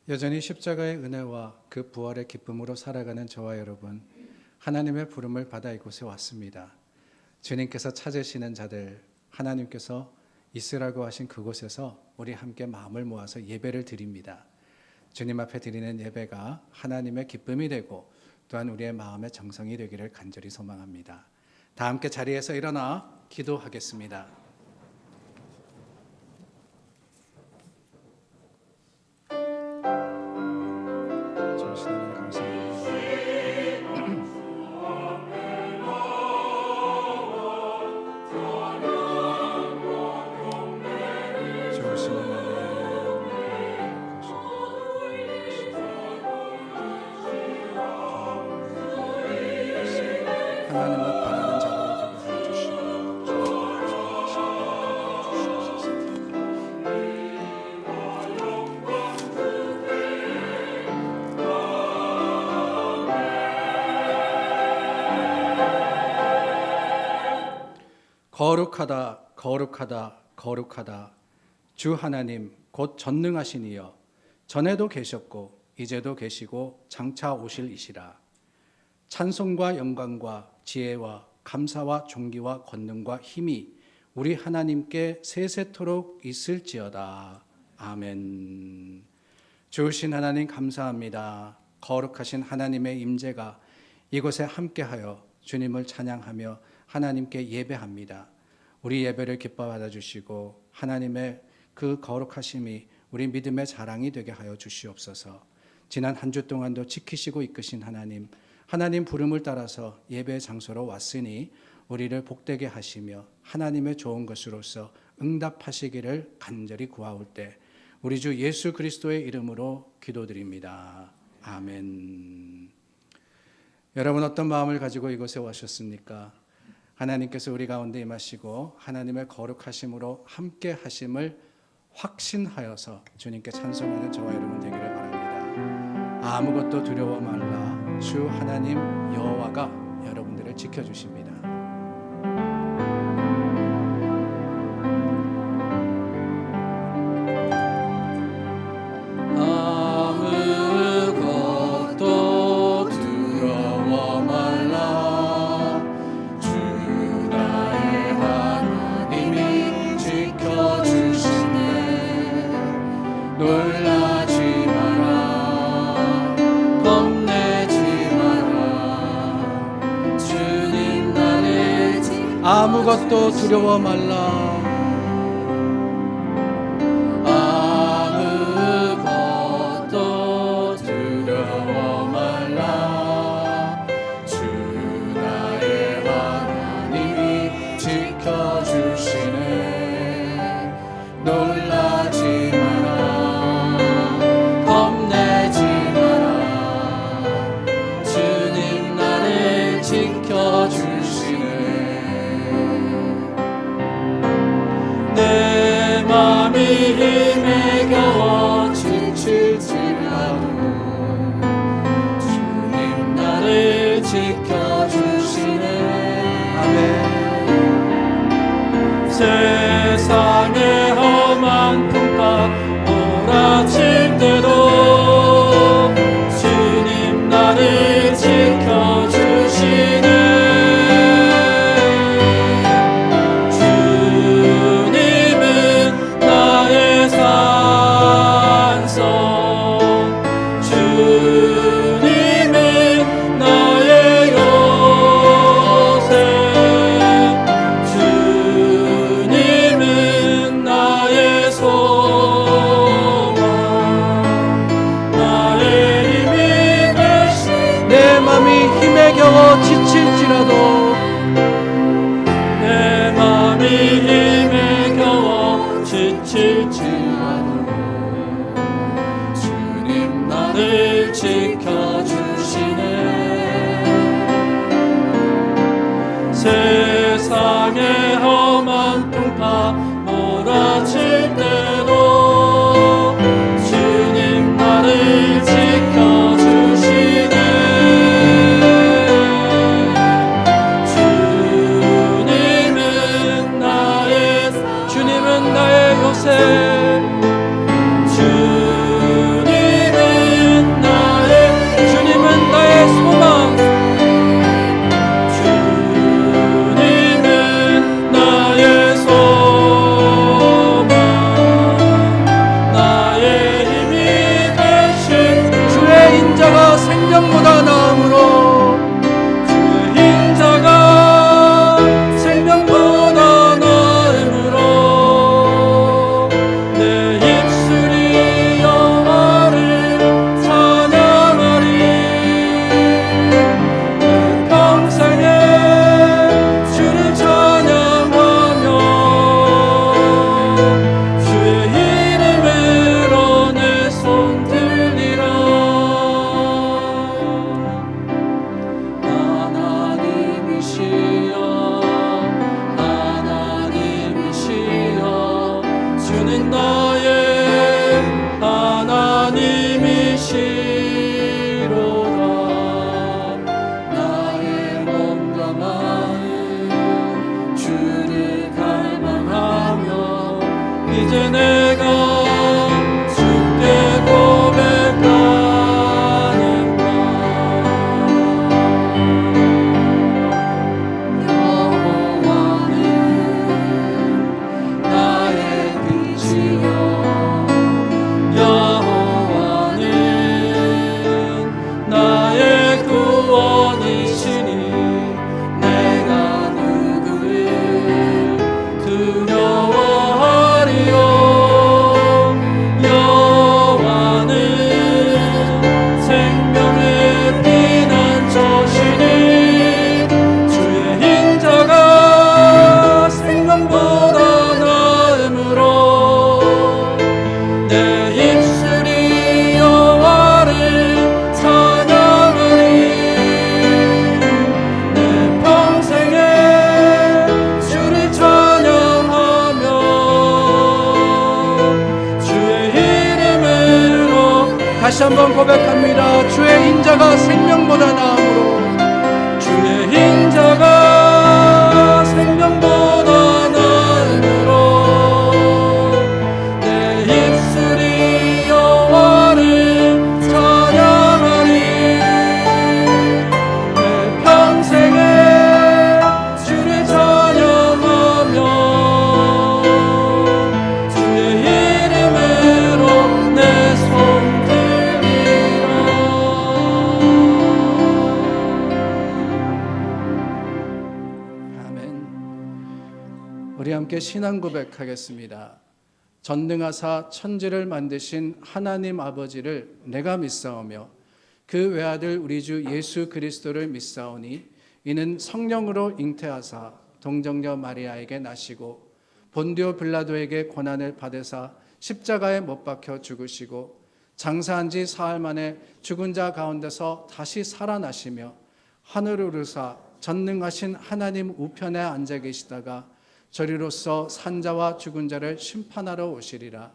여전히 십자가의 은혜와 그 부활의 기쁨으로 살아가는 저와 여러분, 하나님의 부름을 받아 이곳에 왔습니다. 주님께서 찾으시는 자들, 하나님께서 있으라고 하신 그곳에서 우리 함께 마음을 모아서 예배를 드립니다. 주님 앞에 드리는 예배가 하나님의 기쁨이 되고 또한 우리의 마음의 정성이 되기를 간절히 소망합니다. 다 함께 자리에서 일어나 기도하겠습니다. 주신 하나님 감사합니다. 주신 하나님을 바라는 자들이 되게 하여 주시고 거룩하다 거룩하다 거룩하다 주 하나님 곧 전능하신 이여, 전에도 계셨고 이제도 계시고 장차 오실 이시라. 찬송과 영광과 지혜와 감사와 존귀와 권능과 힘이 우리 하나님께 세세토록 있을지어다. 아멘. 주신 하나님 감사합니다. 거룩하신 하나님의 임재가 이곳에 함께하여 주님을 찬양하며 하나님께 예배합니다. 우리 예배를 기뻐 받아주시고 하나님의 그 거룩하심이 우리 믿음의 자랑이 되게 하여 주시옵소서. 지난 한 주 동안도 지키시고 이끄신 하나님 부름을 따라서 예배의 장소로 왔으니 우리를 복되게 하시며 하나님의 좋은 것으로서 응답하시기를 간절히 구하올 때 우리 주 예수 그리스도의 이름으로 기도드립니다. 아멘. 여러분 어떤 마음을 가지고 이곳에 오셨습니까? 하나님께서 우리 가운데 임하시고 하나님의 거룩하심으로 함께 하심을 확신하여서 주님께 찬송하는 저와 여러분 되기를 바랍니다. 아무것도 두려워 말라. 주 하나님 여호와가 여러분들을 지켜주십니다. 아무것도 두려워 말라. 주 나의 하나님이 지켜주시네. 놀라지 마라. 겁내지 마라. 주님 나를 아무것도 두려워 말라. 아무것도 두려워 말라. 주 나의 하나님이 지켜주시네. 놀라지 마라. 겁내지 마라. 주님 나를 지켜주시네. 내 맘이 힘에 겨워 지칠지라도 주님 나를 지켜주시네. 아멘. 세상의 험한 풍파 몰아칠 때도 주님 나를 지켜주시네. 주님은 나의 산성, 주님은 나의 요새, 주님은 나의 소망, 나의 힘이 되신 내 맘이 힘에 겨워 지칠지라도 내 맘이 힘에 겨워 지칠지라도 주님 나를 지켜주시네. 세상의 험한 풍파 몰아칠 때도 주님 나를 지켜주시네. 인자가 생명보다 나음으로 주의 인자가 생명보다 나음으로 내 입술이 여호와를 찬양하리. 내 평생에 주를 찬양하며 주의 이름으로 내 손 들리라. 아멘. 우리 함께 신앙 고백하겠습니다. 전능하사 천지를 만드신 하나님 아버지를 내가 믿사오며 그 외아들 우리 주 예수 그리스도를 믿사오니 이는 성령으로 잉태하사 동정녀 마리아에게 나시고 본디오 빌라도에게 고난을 받으사 십자가에 못 박혀 죽으시고 장사한 지 사흘 만에 죽은 자 가운데서 다시 살아나시며 하늘을 오르사 전능하신 하나님 우편에 앉아 계시다가 저리로서 산자와 죽은 자를 심판하러 오시리라.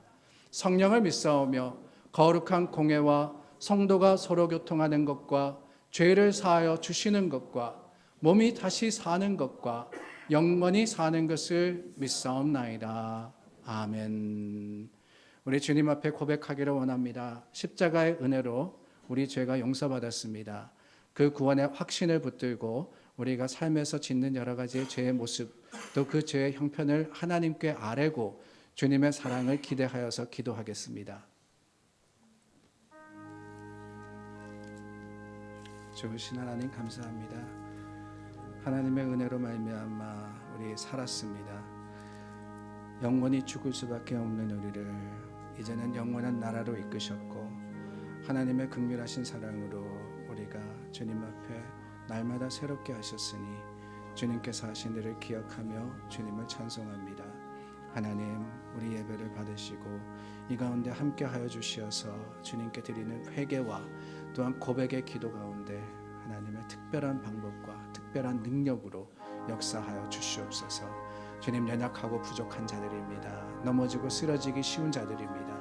성령을 믿사오며 거룩한 공회와 성도가 서로 교통하는 것과 죄를 사하여 주시는 것과 몸이 다시 사는 것과 영원히 사는 것을 믿사옵나이다. 아멘. 우리 주님 앞에 고백하기를 원합니다. 십자가의 은혜로 우리 죄가 용서받았습니다. 그 구원의 확신을 붙들고 우리가 삶에서 짓는 여러 가지의 죄의 모습, 또 그 죄의 형편을 하나님께 아뢰고 주님의 사랑을 기대하여서 기도하겠습니다. 좋으신 하나님 감사합니다. 하나님의 은혜로 말미암아 우리 살았습니다. 영원히 죽을 수밖에 없는 우리를 이제는 영원한 나라로 이끄셨고 하나님의 긍휼하신 사랑으로 우리가 주님 앞에 날마다 새롭게 하셨으니 주님께서 하신 일을 기억하며 주님을 찬송합니다. 하나님, 우리 예배를 받으시고 이 가운데 함께하여 주시어서 주님께 드리는 회개와 또한 고백의 기도 가운데 하나님의 특별한 방법과 특별한 능력으로 역사하여 주시옵소서. 주님, 연약하고 부족한 자들입니다. 넘어지고 쓰러지기 쉬운 자들입니다.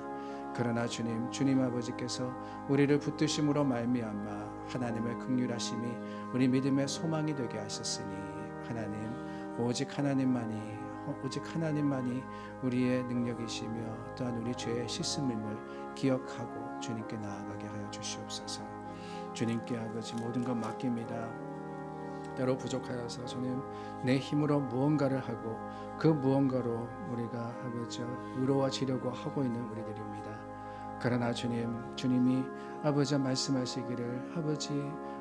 그러나 주님 아버지께서 우리를 붙드심으로 말미암아 하나님의 긍휼하심이 우리 믿음의 소망이 되게 하셨으니 하나님, 오직 하나님만이 우리의 능력이시며 또한 우리 죄의 씻음임을 기억하고 주님께 나아가게 하여 주시옵소서. 주님께 아버지 모든 것 맡깁니다. 때로 부족하여서 주님 내 힘으로 무언가를 하고 그 무언가로 우리가 아버지 의로워지려고 하고 있는 우리들입니다. 그러나 주님이 아버지 말씀하시기를 아버지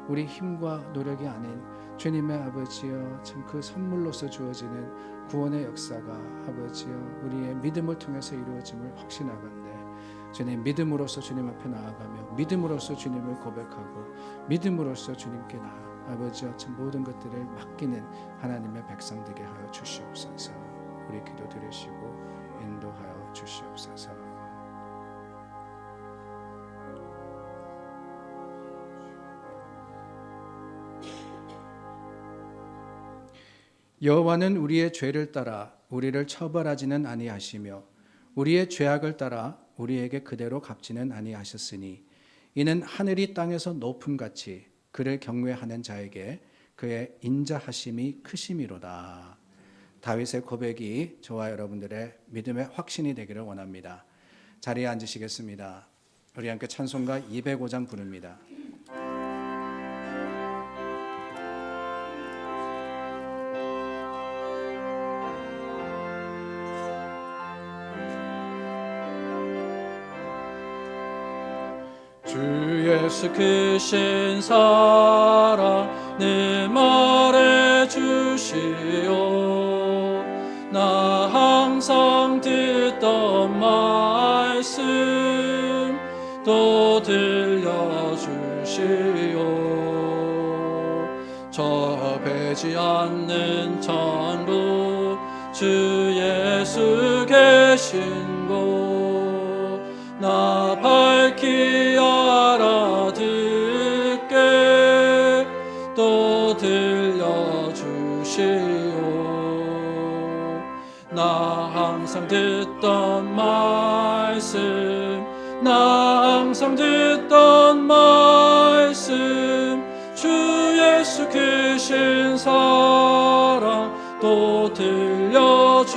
우리 힘과 노력이 아닌 주님의 아버지여 참 그 선물로서 주어지는 구원의 역사가 아버지여 우리의 믿음을 통해서 이루어짐을 확신하건대 주님 믿음으로써 주님 앞에 나아가며 믿음으로써 주님을 고백하고 믿음으로써 주님께 아버지여 참 모든 것들을 맡기는 하나님의 백성 되게 하여 주시옵소서. 우리 기도 들으시고 인도하여 주시옵소서. 여호와는 우리의 죄를 따라 우리를 처벌하지는 아니하시며 우리의 죄악을 따라 우리에게 그대로 갚지는 아니하셨으니 이는 하늘이 땅에서 높음같이 그를 경외하는 자에게 그의 인자하심이 크심이로다. 다윗의 고백이 저와 여러분들의 믿음의 확신이 되기를 원합니다. 자리에 앉으시겠습니다. 우리 함께 찬송가 205장 부릅니다. 주 예수 크신 사랑 내 말해 주시오. 나 항상 듣던 말씀 또 들려주시오. 저 배지 않는 천국 주 예수 계신 곳 나 밝히 알아듣게 또 들려주시오. 나 항상 듣던 말씀 나 항상 듣던 말씀 예수 크신 사랑 또 들려주시오.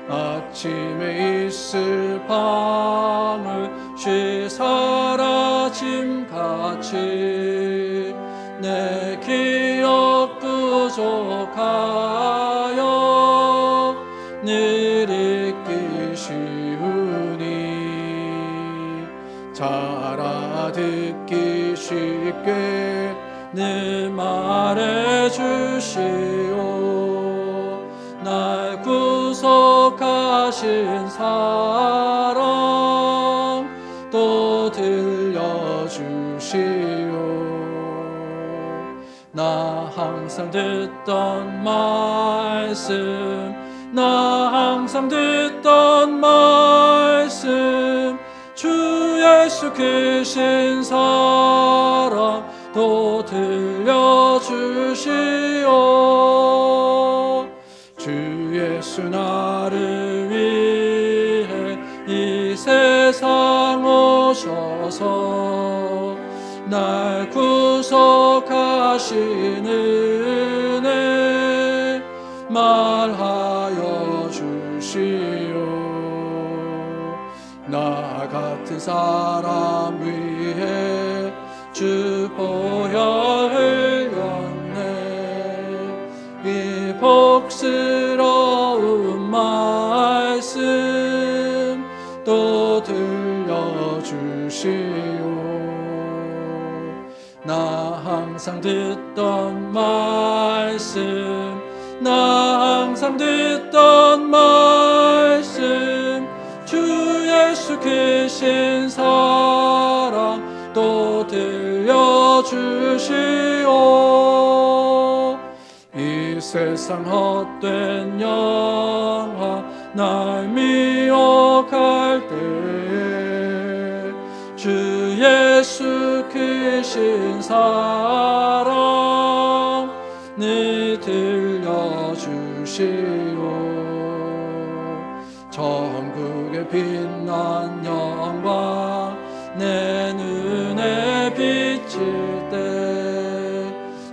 아침에 있을 밤을 쉬 사라짐같이 내 기억 부족하여 늘 잊기 쉬우니 잘 알아듣기 쉽게 늘 말해주시오. 날 구속하신 사랑 또 들려주시오. 나 항상 듣던 말씀, 나 항상 듣던 말씀, 주 예수 크신 사랑 또 들려주시오. 주 예수 나를 위해 이 세상 오셔서 날 구속하신 은혜 말하여 주시오. 나 같은 사람 위해 주 보혈 흘렸네. 이 복스러운 말씀 또 들려주시오. 나 항상 듣던 말씀, 나 항상 듣던 말씀, 주 예수 크신 사랑 또 들려주시오. 이 세상 헛된 영화 날 미혹할 때에 주 예수 크신 사랑 늘 들려주시오. 천국의 빛난 영광 내 눈에 비칠 때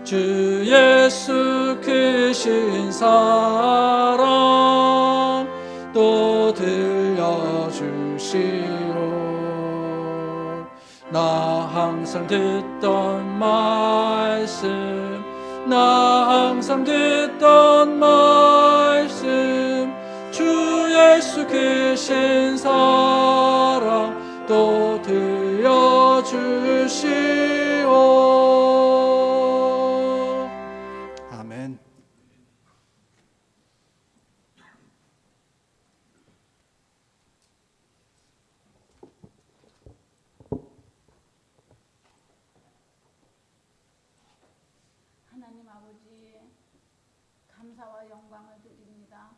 주 예수 크신 사랑 또 들려주시오. 나 항상 듣던 말씀, 나 항상 듣던 말씀, 주 예수 크신 사랑 또 들려주시오. 아멘. 하나님 아버지, 감사와 영광을 드립니다.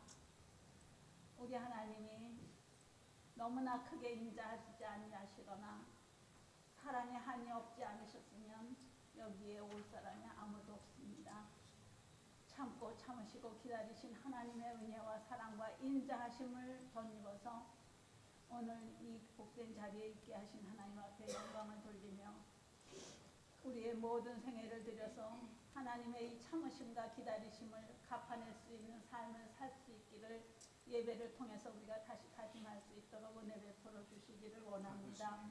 우리 하나님이 너무나 크게 인자하시지 아니하시거나 사랑의 한이 없지 않으셨으면 여기에 올 사람이 아무도 없습니다. 참고 참으시고 기다리신 하나님의 은혜와 사랑과 인자하심을 덧입어서 오늘 이 복된 자리에 있게 하신 하나님 앞에 영광을 돌리며 우리의 모든 생애를 들여서 하나님의 이 참으심과 기다리심을 갚아낼 수 있는 삶을 살 수 있기를 예배를 통해서 우리가 다시 다짐할 수 있도록 은혜 베풀어 주시기를 원합니다.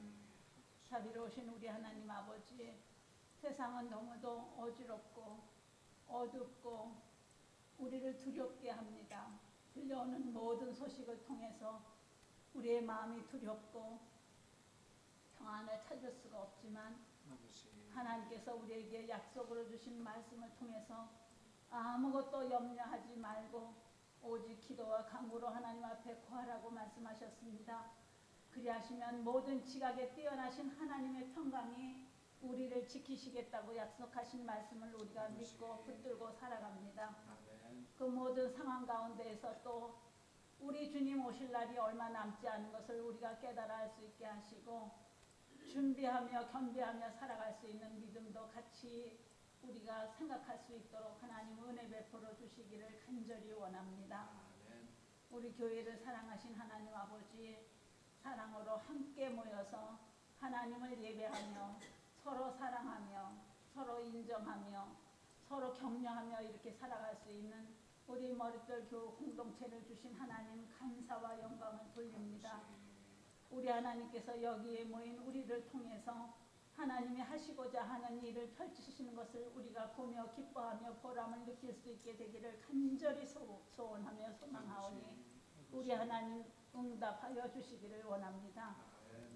자비로우신 우리 하나님 아버지, 세상은 너무도 어지럽고 어둡고 우리를 두렵게 합니다. 들려오는 모든 소식을 통해서 우리의 마음이 두렵고 평안을 찾을 수가 없지만 하나님께서 우리에게 약속으로 주신 말씀을 통해서 아무것도 염려하지 말고 오직 기도와 간구로 하나님 앞에 구하라고 말씀하셨습니다. 그리하시면 모든 지각에 뛰어나신 하나님의 평강이 우리를 지키시겠다고 약속하신 말씀을 우리가 믿고 붙들고 살아갑니다. 그 모든 상황 가운데에서 또 우리 주님 오실 날이 얼마 남지 않은 것을 우리가 깨달아 알 수 있게 하시고 준비하며 겸비하며 살아갈 수 있는 믿음도 같이 우리가 생각할 수 있도록 하나님 은혜 베풀어 주시기를 간절히 원합니다. 우리 교회를 사랑하신 하나님 아버지, 사랑으로 함께 모여서 하나님을 예배하며 서로 사랑하며 서로 인정하며 서로 격려하며 이렇게 살아갈 수 있는 우리 머릿돌 교우 공동체를 주신 하나님 감사와 영광을 돌립니다. 우리 하나님께서 여기에 모인 우리를 통해서 하나님이 하시고자 하는 일을 펼치시는 것을 우리가 보며 기뻐하며 보람을 느낄 수 있게 되기를 간절히 소원하며 소망하오니 우리 하나님 응답하여 주시기를 원합니다.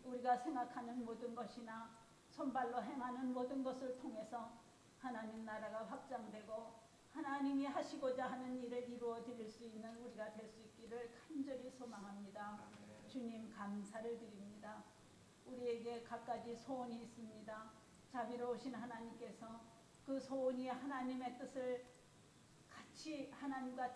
우리가 생각하는 모든 것이나 손발로 행하는 모든 것을 통해서 하나님 나라가 확장되고 하나님이 하시고자 하는 일을 이루어 드릴 수 있는 우리가 될 수 있기를 간절히 소망합니다. 주님 감사를 드립니다. 우리에게 갖가지 소원이 있습니다. 자비로우신 하나님께서 그 소원이 하나님의 뜻을 같이 하나님과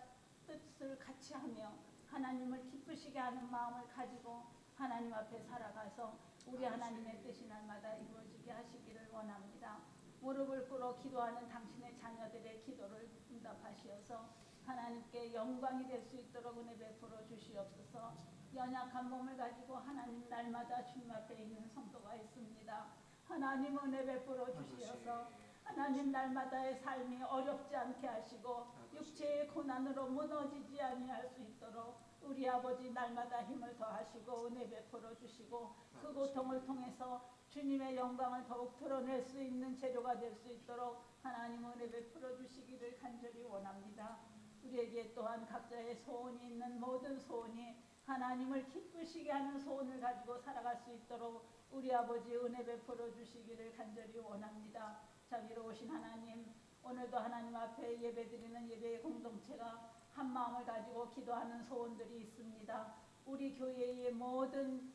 뜻을 같이 하며 하나님을 기쁘시게 하는 마음을 가지고 하나님 앞에 살아가서 우리 하나님의 뜻이 날마다 이루어지게 하시기를 원합니다. 무릎을 꿇어 기도하는 당신의 자녀들의 기도를 응답하시어서 하나님께 영광이 될 수 있도록 은혜 베풀어 주시옵소서. 연약한 몸을 가지고 하나님 날마다 주님 앞에 있는 성도가 있습니다. 하나님 은혜 베풀어 주시어서 하나님 날마다의 삶이 어렵지 않게 하시고 육체의 고난으로 무너지지 아니할 수 있도록 우리 아버지 날마다 힘을 더하시고 은혜 베풀어 주시고 그 고통을 통해서 주님의 영광을 더욱 드러낼 수 있는 재료가 될 수 있도록 하나님 은혜 베풀어 주시기를 간절히 원합니다. 우리에게 또한 각자의 소원이 있는 모든 소원이 하나님을 기쁘시게 하는 소원을 가지고 살아갈 수 있도록 우리 아버지 은혜 베풀어 주시기를 간절히 원합니다. 자비로우신 하나님, 오늘도 하나님 앞에 예배드리는 예배의 공동체가 한 마음을 가지고 기도하는 소원들이 있습니다. 우리 교회의 모든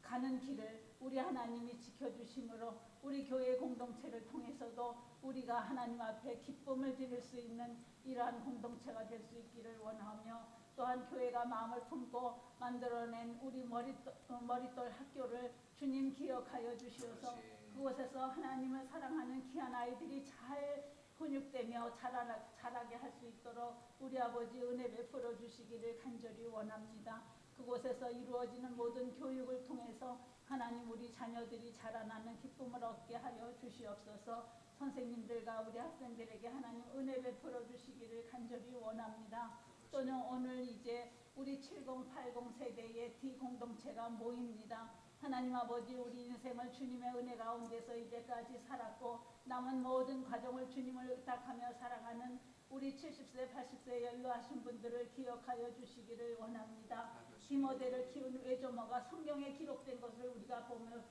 가는 길을 우리 하나님이 지켜주심으로 우리 교회 공동체를 통해서도 우리가 하나님 앞에 기쁨을 드릴 수 있는 이러한 공동체가 될 수 있기를 원하며 또한 교회가 마음을 품고 만들어낸 우리 머릿돌 학교를 주님 기억하여 주시어서 그곳에서 하나님을 사랑하는 귀한 아이들이 잘 훈육되며 자라게 할 수 있도록 우리 아버지 은혜 베풀어 주시기를 간절히 원합니다. 그곳에서 이루어지는 모든 교육을 통해서 하나님 우리 자녀들이 자라나는 기쁨을 얻게 하여 주시옵소서. 선생님들과 우리 학생들에게 하나님 은혜 베풀어 주시기를 간절히 원합니다. 또는 오늘 이제 우리 7080 세대의 D 공동체가 모입니다. 하나님 아버지 우리 인생을 주님의 은혜 가운데서 이제까지 살았고 남은 모든 과정을 주님을 의탁하며 살아가는 우리 70세 80세 연로하신 분들을 기억하여 주시기를 원합니다. 디모데를 키운 외조모가 성경에 기록된 것을 우리가 보며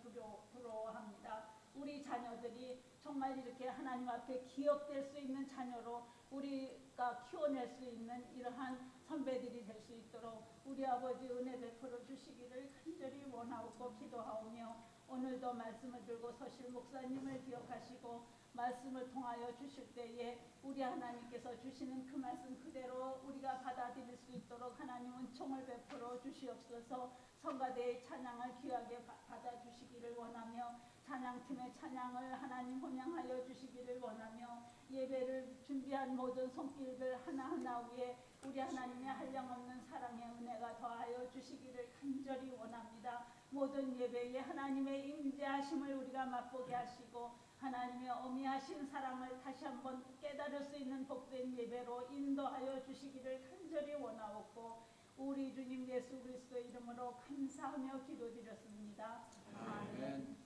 부러워합니다. 우리 자녀들이 정말 이렇게 하나님 앞에 기억될 수 있는 자녀로 우리가 키워낼 수 있는 이러한 선배들이 될 수 있도록 우리 아버지 은혜 베풀어 주시기를 간절히 원하고 기도하오며 오늘도 말씀을 들고 서실 목사님을 기억하시고 말씀을 통하여 주실 때에 우리 하나님께서 주시는 그 말씀 그대로 우리가 받아들일 수 있도록 하나님 은총을 베풀어 주시옵소서. 성가대의 찬양을 귀하게 받아주시기를 원하며 찬양팀의 찬양을 하나님 혼양하여 주시기를 원하며 예배를 준비한 모든 손길들 하나하나 위에 우리 하나님의 한량없는 사랑의 은혜가 더하여 주시기를 간절히 원합니다. 모든 예배에 하나님의 임재하심을 우리가 맛보게 하시고 하나님의 어미하신 사랑을 다시 한번 깨달을 수 있는 복된 예배로 인도하여 주시기를 간절히 원하옵고 우리 주님 예수 그리스도의 이름으로 감사하며 기도드렸습니다. 아멘.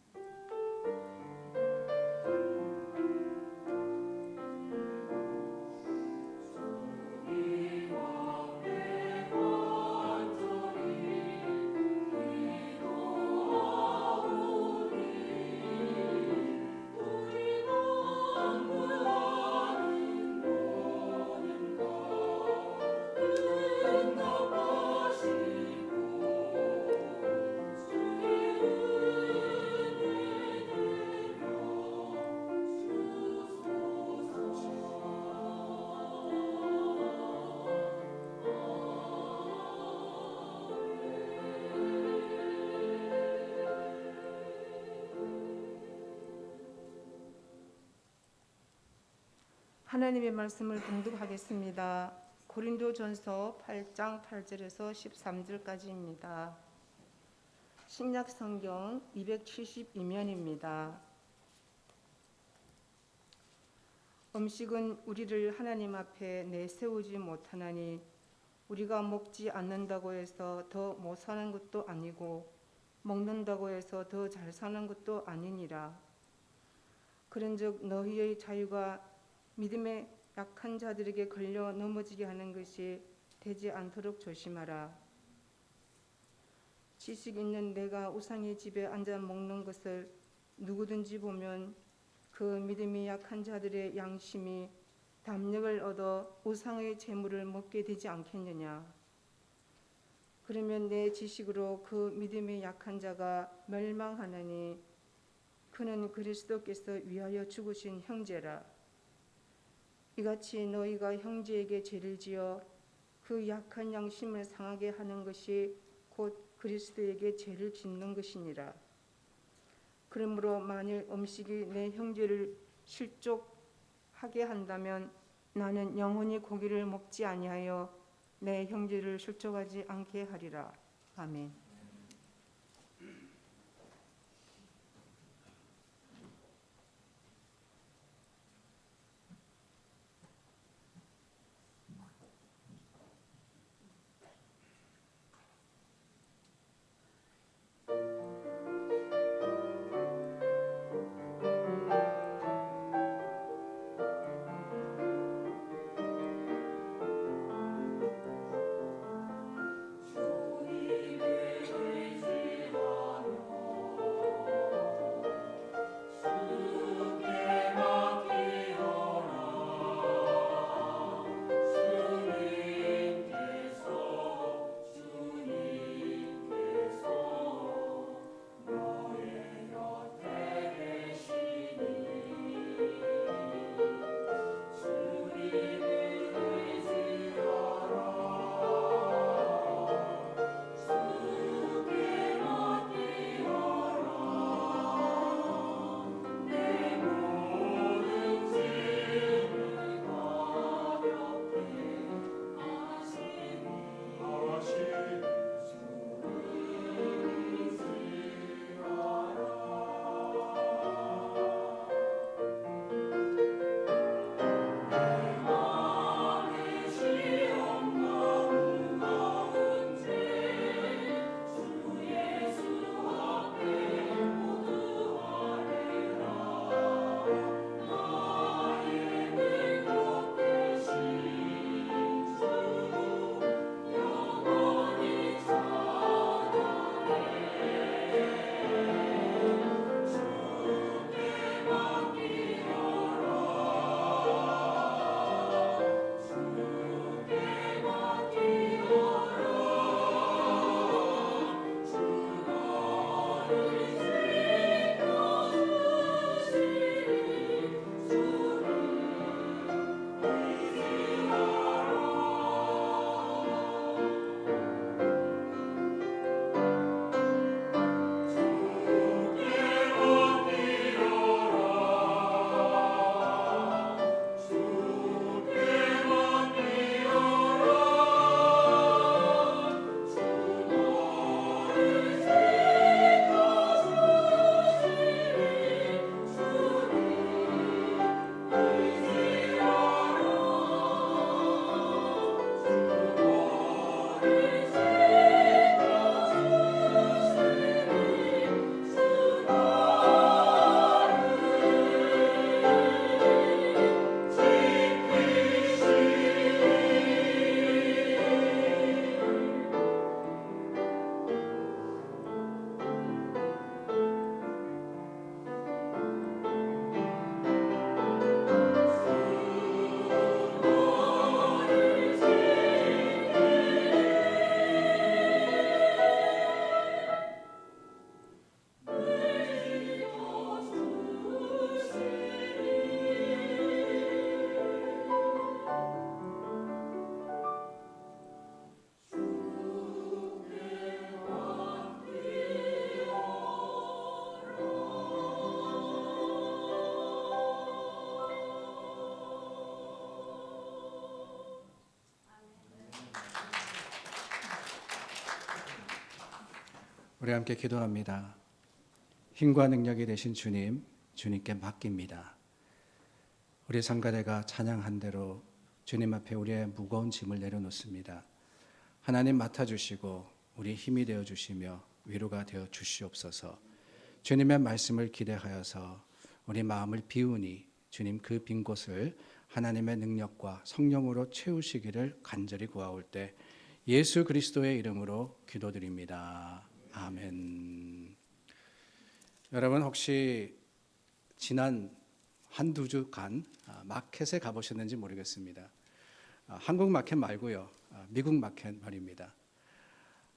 하나님의 말씀을 봉독하겠습니다. 고린도전서 8장 8절에서 13절까지입니다. 신약 성경 272면입니다. 음식은 우리를 하나님 앞에 내세우지 못하나니 우리가 먹지 않는다고 해서 더 못 사는 것도 아니고 먹는다고 해서 더 잘 사는 것도 아니니라. 그런즉 너희의 자유가 믿음에 약한 자들에게 걸려 넘어지게 하는 것이 되지 않도록 조심하라. 지식 있는 내가 우상의 집에 앉아 먹는 것을 누구든지 보면 그 믿음이 약한 자들의 양심이 담력을 얻어 우상의 재물을 먹게 되지 않겠느냐. 그러면 내 지식으로 그 믿음이 약한 자가 멸망하느니 그는 그리스도께서 위하여 죽으신 형제라. 이같이 너희가 형제에게 죄를 지어 그 약한 양심을 상하게 하는 것이 곧 그리스도에게 죄를 짓는 것이니라. 그러므로 만일 음식이 내 형제를 실족하게 한다면 나는 영원히 고기를 먹지 아니하여 내 형제를 실족하지 않게 하리라. 아멘. 주님의 우리 함께 기도합니다. 힘과 능력이 되신 주님, 주님께 맡깁니다. 우리 성가대가 찬양한 대로 주님 앞에 우리의 무거운 짐을 내려놓습니다. 하나님 맡아주시고 우리 힘이 되어주시며 위로가 되어 주시옵소서. 주님의 말씀을 기대하여서 우리 마음을 비우니 주님 그 빈 곳을 하나님의 능력과 성령으로 채우시기를 간절히 구하올 때 예수 그리스도의 이름으로 기도드립니다. 아멘. 여러분 혹시 지난 한두 주간 마켓에 가보셨는지 모르겠습니다. 한국 마켓 말고요. 미국 마켓 말입니다.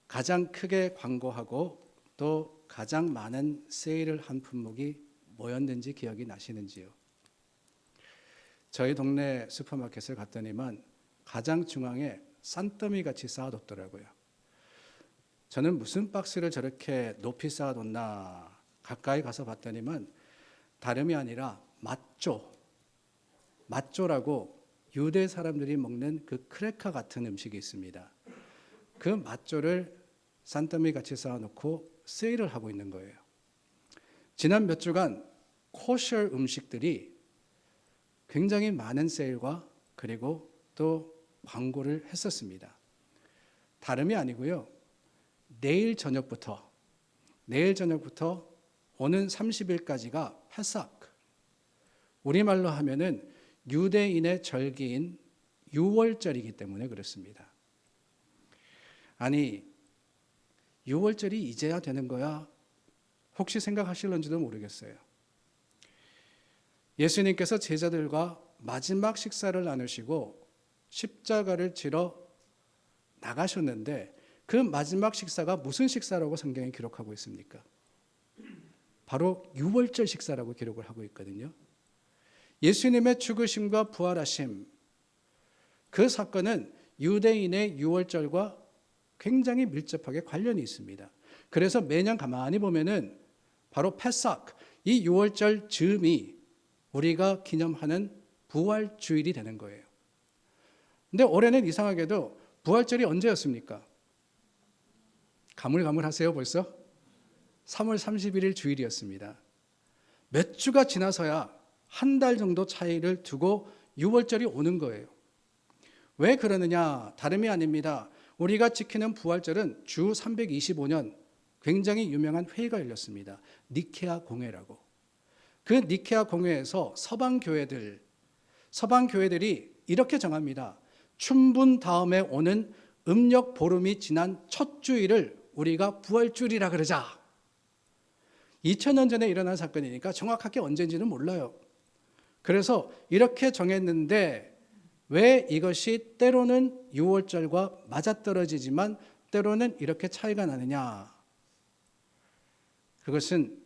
가장 크게 광고하고 또 가장 많은 세일을 한 품목이 뭐였는지 기억이 나시는지요? 저희 동네 슈퍼마켓을 갔더니만 가장 중앙에 산더미 같이 쌓아뒀더라고요. 저는 무슨 박스를 저렇게 높이 쌓아뒀나 가까이 가서 봤더니만 다름이 아니라 맛조라고 유대 사람들이 먹는 그 크래커 같은 음식이 있습니다. 그 맛조를 산더미 같이 쌓아놓고 세일을 하고 있는 거예요. 지난 몇 주간 코셔 음식들이 굉장히 많은 세일과 그리고 또 광고를 했었습니다. 다름이 아니고요. 내일 저녁부터 오는 30일까지가 페삭, 우리말로 하면은 유대인의 절기인 유월절이기 때문에 그렇습니다. 아니, 유월절이 이제야 되는 거야? 혹시 생각하실런지도 모르겠어요. 예수님께서 제자들과 마지막 식사를 나누시고 십자가를 지러 나가셨는데 그 마지막 식사가 무슨 식사라고 성경에 기록하고 있습니까? 바로 유월절 식사라고 기록을 하고 있거든요. 예수님의 죽으심과 부활하심, 그 사건은 유대인의 유월절과 굉장히 밀접하게 관련이 있습니다. 그래서 매년 가만히 보면은 바로 페삭, 이 유월절 즈음이 우리가 기념하는 부활주일이 되는 거예요. 근데 올해는 이상하게도 부활절이 언제였습니까? 가물가물하세요 벌써? 3월 31일 주일이었습니다. 몇 주가 지나서야 한 달 정도 차이를 두고 유월절이 오는 거예요. 왜 그러느냐? 다름이 아닙니다. 우리가 지키는 부활절은 주 325년 굉장히 유명한 회의가 열렸습니다. 니케아 공회라고. 그 니케아 공회에서 서방 교회들이 이렇게 정합니다. 춘분 다음에 오는 음력 보름이 지난 첫 주일을 우리가 부활주일이라 그러자. 2000년 전에 일어난 사건이니까 정확하게 언제인지는 몰라요. 그래서 이렇게 정했는데 왜 이것이 때로는 유월절과 맞아떨어지지만 때로는 이렇게 차이가 나느냐? 그것은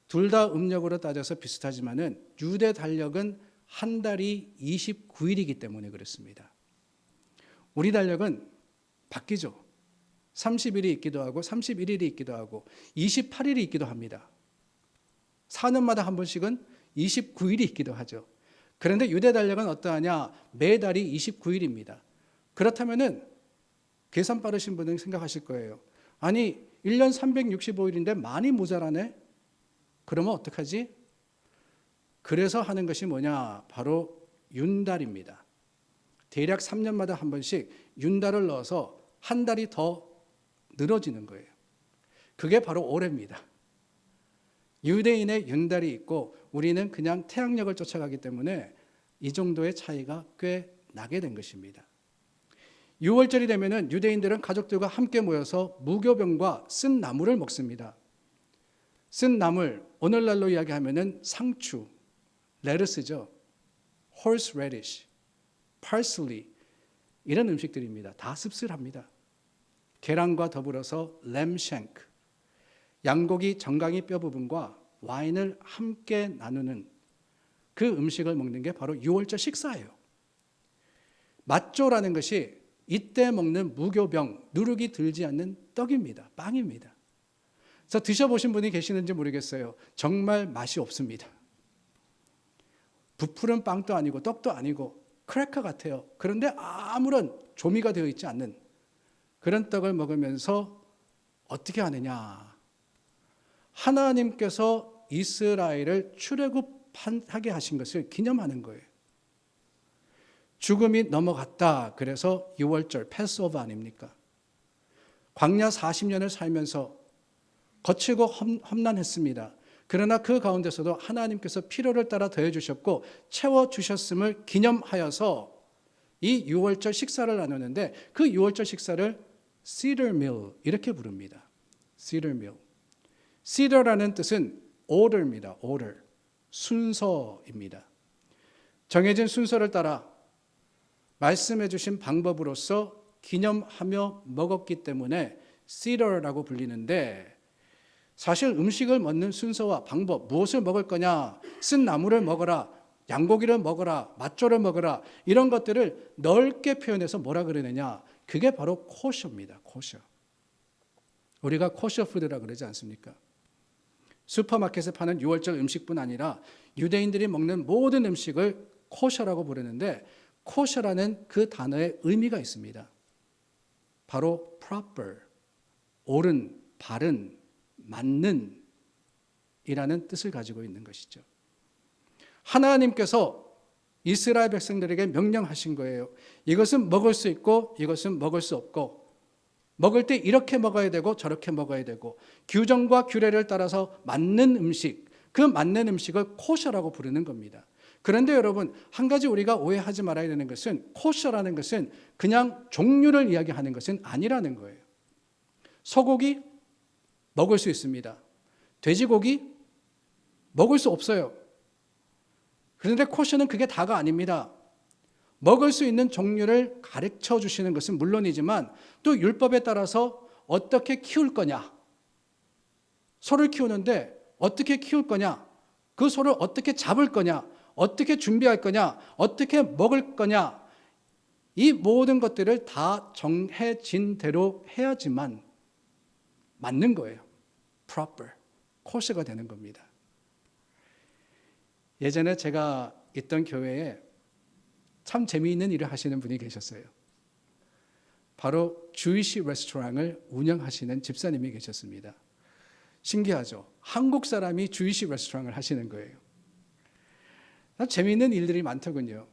둘 다 음력으로 따져서 비슷하지만은 유대 달력은 한 달이 29일이기 때문에 그렇습니다. 우리 달력은 바뀌죠. 30일이 있기도 하고 31일이 있기도 하고 28일이 있기도 합니다. 4년마다 한 번씩은 29일이 있기도 하죠. 그런데 유대 달력은 어떠하냐? 매달이 29일입니다. 그렇다면은 계산 빠르신 분은 생각하실 거예요. 아니 1년 365일인데 많이 모자라네? 그러면 어떡하지? 그래서 하는 것이 뭐냐? 바로 윤달입니다. 대략 3년마다 한 번씩 윤달을 넣어서 한 달이 더 늘어지는 거예요. 그게 바로 올해입니다. 유대인의 윤달이 있고 우리는 그냥 태양력을 쫓아가기 때문에 이 정도의 차이가 꽤 나게 된 것입니다. 6월절이 되면은 유대인들은 가족들과 함께 모여서 무교병과 쓴 나물을 먹습니다. 쓴 나물, 오늘날로 이야기하면은 상추, 레터스죠. horseradish, parsley 이런 음식들입니다. 다 씁쓸합니다. 계란과 더불어서 램쉔크, 양고기 정강이 뼈 부분과 와인을 함께 나누는 그 음식을 먹는 게 바로 유월절 식사예요. 맛조라는 것이 이때 먹는 무교병, 누룩이 들지 않는 떡입니다. 빵입니다. 그래서 드셔보신 분이 계시는지 모르겠어요. 정말 맛이 없습니다. 부풀은 빵도 아니고 떡도 아니고 크래커 같아요. 그런데 아무런 조미가 되어 있지 않는 그런 떡을 먹으면서 어떻게 하느냐? 하나님께서 이스라엘을 출애굽하게 하신 것을 기념하는 거예요. 죽음이 넘어갔다. 그래서 6월절 패스오버 아닙니까? 광야 40년을 살면서 거치고 험난했습니다. 그러나 그 가운데서도 하나님께서 필요를 따라 더해주셨고 채워주셨음을 기념하여서 이 6월절 식사를 나누는데 그 6월절 식사를 Cedar Meal 이렇게 부릅니다. Cedar Meal. Cedar라는 뜻은 order입니다. order. 순서입니다. 정해진 순서를 따라 말씀해 주신 방법으로서 기념하며 먹었기 때문에 Cedar라고 불리는데 사실 음식을 먹는 순서와 방법, 무엇을 먹을 거냐, 쓴 나물을 먹어라, 양고기를 먹어라, 맛조를 먹어라 이런 것들을 넓게 표현해서 뭐라 그러느냐, 그게 바로 코셔입니다. 코셔. 우리가 코셔 푸드라 그러지 않습니까? 슈퍼마켓에 파는 6월절 음식뿐 아니라 유대인들이 먹는 모든 음식을 코셔라고 부르는데 코셔라는 그 단어의 의미가 있습니다. 바로 proper, 옳은, 바른, 맞는 이라는 뜻을 가지고 있는 것이죠. 하나님께서 이스라엘 백성들에게 명령하신 거예요. 이것은 먹을 수 있고 이것은 먹을 수 없고 먹을 때 이렇게 먹어야 되고 저렇게 먹어야 되고 규정과 규례를 따라서 맞는 음식, 그 맞는 음식을 코셔라고 부르는 겁니다. 그런데 여러분 한 가지 우리가 오해하지 말아야 되는 것은 코셔라는 것은 그냥 종류를 이야기하는 것은 아니라는 거예요. 소고기 먹을 수 있습니다. 돼지고기 먹을 수 없어요. 그런데 코셔는 그게 다가 아닙니다. 먹을 수 있는 종류를 가르쳐 주시는 것은 물론이지만 또 율법에 따라서 어떻게 키울 거냐, 소를 키우는데 어떻게 키울 거냐, 그 소를 어떻게 잡을 거냐, 어떻게 준비할 거냐, 어떻게 먹을 거냐, 이 모든 것들을 다 정해진 대로 해야지만 맞는 거예요. proper, 코셔가 되는 겁니다. 예전에 제가 있던 교회에 참 재미있는 일을 하시는 분이 계셨어요. 바로 주이시 레스토랑을 운영하시는 집사님이 계셨습니다. 신기하죠? 한국 사람이 주이시 레스토랑을 하시는 거예요. 참 재미있는 일들이 많더군요.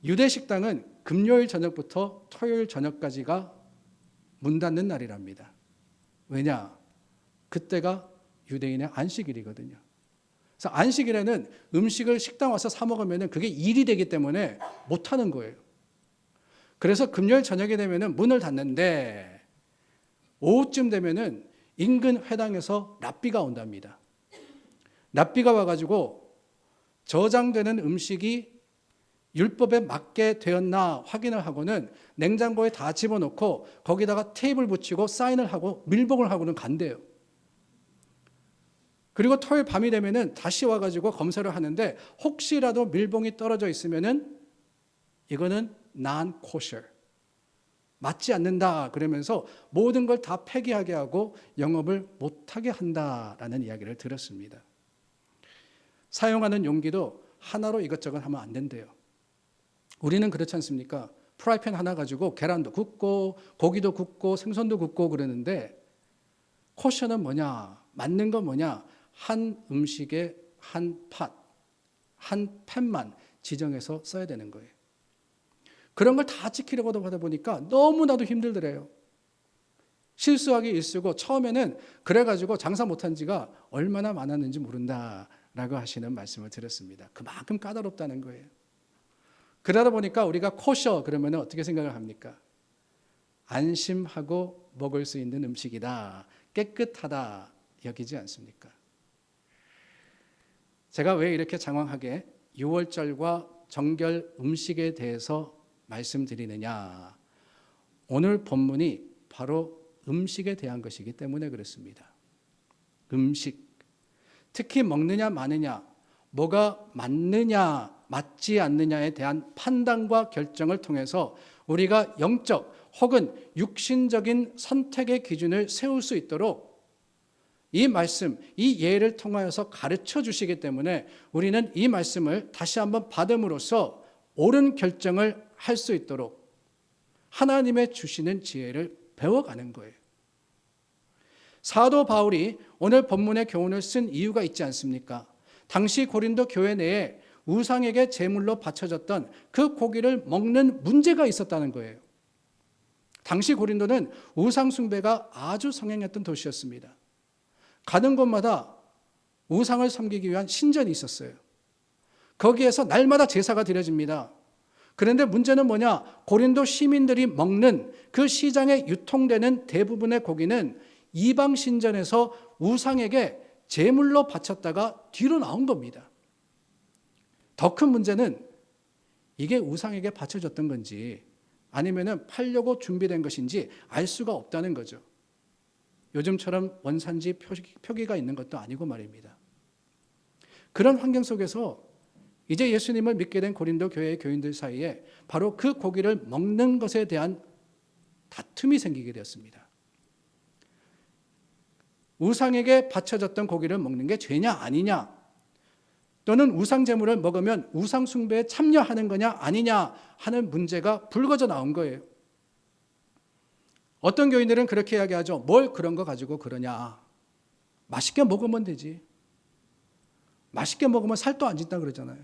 유대 식당은 금요일 저녁부터 토요일 저녁까지가 문 닫는 날이랍니다. 왜냐? 그때가 유대인의 안식일이거든요. 그래서 안식일에는 음식을 식당 와서 사 먹으면 그게 일이 되기 때문에 못 하는 거예요. 그래서 금요일 저녁이 되면 문을 닫는데 오후쯤 되면 인근 회당에서 랍비가 온답니다. 랍비가 와가지고 저장되는 음식이 율법에 맞게 되었나 확인을 하고는 냉장고에 다 집어넣고 거기다가 테이블 붙이고 사인을 하고 밀봉을 하고는 간대요. 그리고 토요일 밤이 되면은 다시 와가지고 검사를 하는데 혹시라도 밀봉이 떨어져 있으면은 이거는 non-kosher, 맞지 않는다 그러면서 모든 걸 다 폐기하게 하고 영업을 못하게 한다라는 이야기를 들었습니다. 사용하는 용기도 하나로 이것저것 하면 안 된대요. 우리는 그렇지 않습니까? 프라이팬 하나 가지고 계란도 굽고 고기도 굽고 생선도 굽고 그러는데 코셔는 뭐냐? 맞는 건 뭐냐? 한 음식에 한 팥, 한 팬만 지정해서 써야 되는 거예요. 그런 걸 다 지키려고 하다 보니까 너무나도 힘들더래요. 실수하기 일쑤고 처음에는 그래가지고 장사 못한 지가 얼마나 많았는지 모른다라고 하시는 말씀을 들었습니다. 그만큼 까다롭다는 거예요. 그러다 보니까 우리가 코셔 그러면 어떻게 생각을 합니까? 안심하고 먹을 수 있는 음식이다, 깨끗하다 여기지 않습니까? 제가 왜 이렇게 장황하게 6월절과 정결 음식에 대해서 말씀드리느냐? 오늘 본문이 바로 음식에 대한 것이기 때문에 그렇습니다. 음식, 특히 먹느냐 마느냐, 뭐가 맞느냐 맞지 않느냐에 대한 판단과 결정을 통해서 우리가 영적 혹은 육신적인 선택의 기준을 세울 수 있도록 이 말씀, 이 예를 통하여서 가르쳐 주시기 때문에 우리는 이 말씀을 다시 한번 받음으로써 옳은 결정을 할 수 있도록 하나님의 주시는 지혜를 배워가는 거예요. 사도 바울이 오늘 본문의 교훈을 쓴 이유가 있지 않습니까? 당시 고린도 교회 내에 우상에게 제물로 바쳐졌던 그 고기를 먹는 문제가 있었다는 거예요. 당시 고린도는 우상 숭배가 아주 성행했던 도시였습니다. 가는 곳마다 우상을 섬기기 위한 신전이 있었어요. 거기에서 날마다 제사가 드려집니다. 그런데 문제는 뭐냐? 고린도 시민들이 먹는 그 시장에 유통되는 대부분의 고기는 이방 신전에서 우상에게 제물로 바쳤다가 뒤로 나온 겁니다. 더 큰 문제는 이게 우상에게 바쳐졌던 건지 아니면 팔려고 준비된 것인지 알 수가 없다는 거죠. 요즘처럼 원산지 표기가 있는 것도 아니고 말입니다. 그런 환경 속에서 이제 예수님을 믿게 된 고린도 교회의 교인들 사이에 바로 그 고기를 먹는 것에 대한 다툼이 생기게 되었습니다. 우상에게 바쳐졌던 고기를 먹는 게 죄냐 아니냐, 또는 우상 제물을 먹으면 우상 숭배에 참여하는 거냐 아니냐 하는 문제가 불거져 나온 거예요. 어떤 교인들은 그렇게 이야기하죠. 뭘 그런 거 가지고 그러냐. 맛있게 먹으면 되지. 맛있게 먹으면 살도 안 찐다 그러잖아요.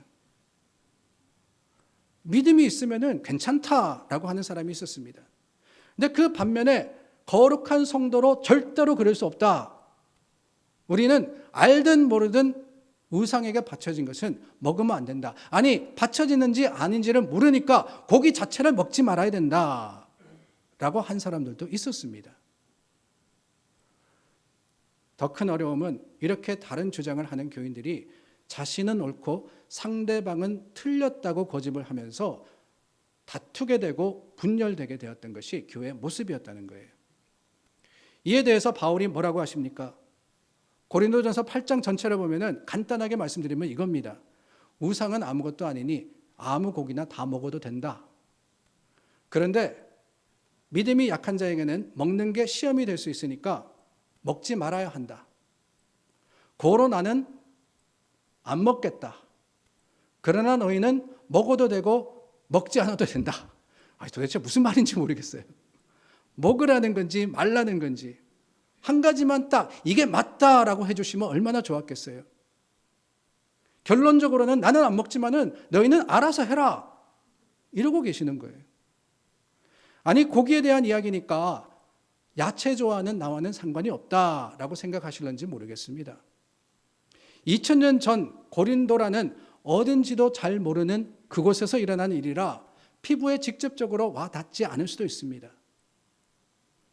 믿음이 있으면 괜찮다라고 하는 사람이 있었습니다. 근데 그 반면에 거룩한 성도로 절대로 그럴 수 없다. 우리는 알든 모르든 우상에게 바쳐진 것은 먹으면 안 된다. 아니, 바쳐지는지 아닌지를 모르니까 고기 자체를 먹지 말아야 된다. 라고 한 사람들도 있었습니다. 더 큰 어려움은 이렇게 다른 주장을 하는 교인들이 자신은 옳고 상대방은 틀렸다고 고집을 하면서 다투게 되고 분열되게 되었던 것이 교회의 모습이었다는 거예요. 이에 대해서 바울이 뭐라고 하십니까? 고린도전서 8장 전체를 보면은 간단하게 말씀드리면 이겁니다. 우상은 아무것도 아니니 아무 고기나 다 먹어도 된다. 그런데 믿음이 약한 자에게는 먹는 게 시험이 될 수 있으니까 먹지 말아야 한다. 고로 나는 안 먹겠다. 그러나 너희는 먹어도 되고 먹지 않아도 된다. 도대체 무슨 말인지 모르겠어요. 먹으라는 건지 말라는 건지 한 가지만 딱 이게 맞다라고 해주시면 얼마나 좋았겠어요. 결론적으로는 나는 안 먹지만은 너희는 알아서 해라 이러고 계시는 거예요. 아니, 고기에 대한 이야기니까 야채 좋아하는 나와는 상관이 없다라고 생각하실런지 모르겠습니다. 2000년 전 고린도라는 어딘지도 잘 모르는 그곳에서 일어난 일이라 피부에 직접적으로 와 닿지 않을 수도 있습니다.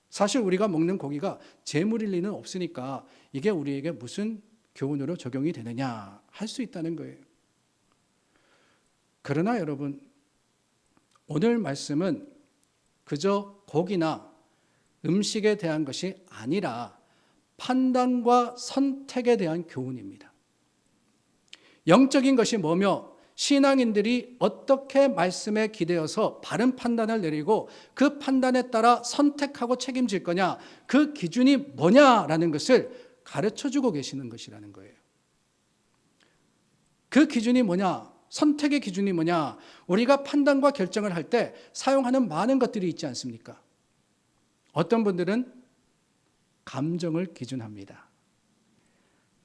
사실 우리가 먹는 고기가 제물일 리는 없으니까 이게 우리에게 무슨 교훈으로 적용이 되느냐 할 수 있다는 거예요. 그러나 여러분, 오늘 말씀은 그저 고기나 음식에 대한 것이 아니라 판단과 선택에 대한 교훈입니다. 영적인 것이 뭐며 신앙인들이 어떻게 말씀에 기대어서 바른 판단을 내리고 그 판단에 따라 선택하고 책임질 거냐, 그 기준이 뭐냐라는 것을 가르쳐주고 계시는 것이라는 거예요. 그 기준이 뭐냐, 선택의 기준이 뭐냐, 우리가 판단과 결정을 할 때 사용하는 많은 것들이 있지 않습니까? 어떤 분들은 감정을 기준합니다.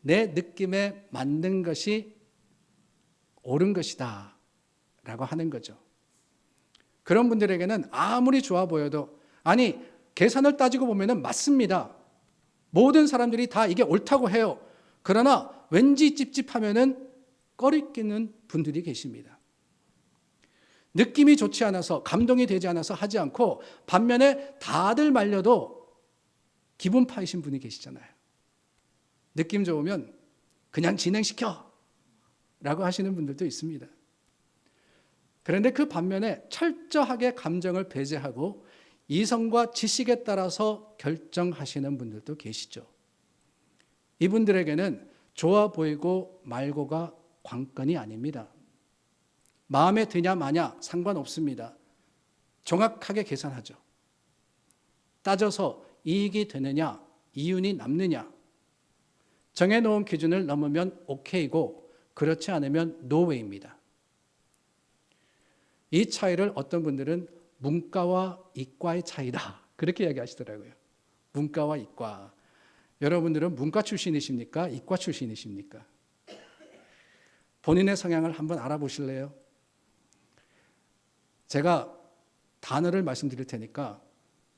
내 느낌에 맞는 것이 옳은 것이다 라고 하는 거죠. 그런 분들에게는 아무리 좋아 보여도, 아니, 계산을 따지고 보면 맞습니다. 모든 사람들이 다 이게 옳다고 해요. 그러나 왠지 찝찝하면은 꺼리끼는 분들이 계십니다. 느낌이 좋지 않아서, 감동이 되지 않아서 하지 않고, 반면에 다들 말려도 기분 파이신 분이 계시잖아요. 느낌 좋으면 그냥 진행시켜 라고 하시는 분들도 있습니다. 그런데 그 반면에 철저하게 감정을 배제하고 이성과 지식에 따라서 결정하시는 분들도 계시죠. 이분들에게는 좋아 보이고 말고가 관건이 아닙니다. 마음에 드냐 마냐 상관없습니다. 정확하게 계산하죠. 따져서 이익이 되느냐, 이윤이 남느냐, 정해놓은 기준을 넘으면 오케이고 그렇지 않으면 노웨이입니다. 이 차이를 어떤 분들은 문과와 이과의 차이다 그렇게 이야기하시더라고요. 문과와 이과. 여러분들은 문과 출신이십니까? 이과 출신이십니까? 본인의 성향을 한번 알아보실래요? 제가 단어를 말씀드릴 테니까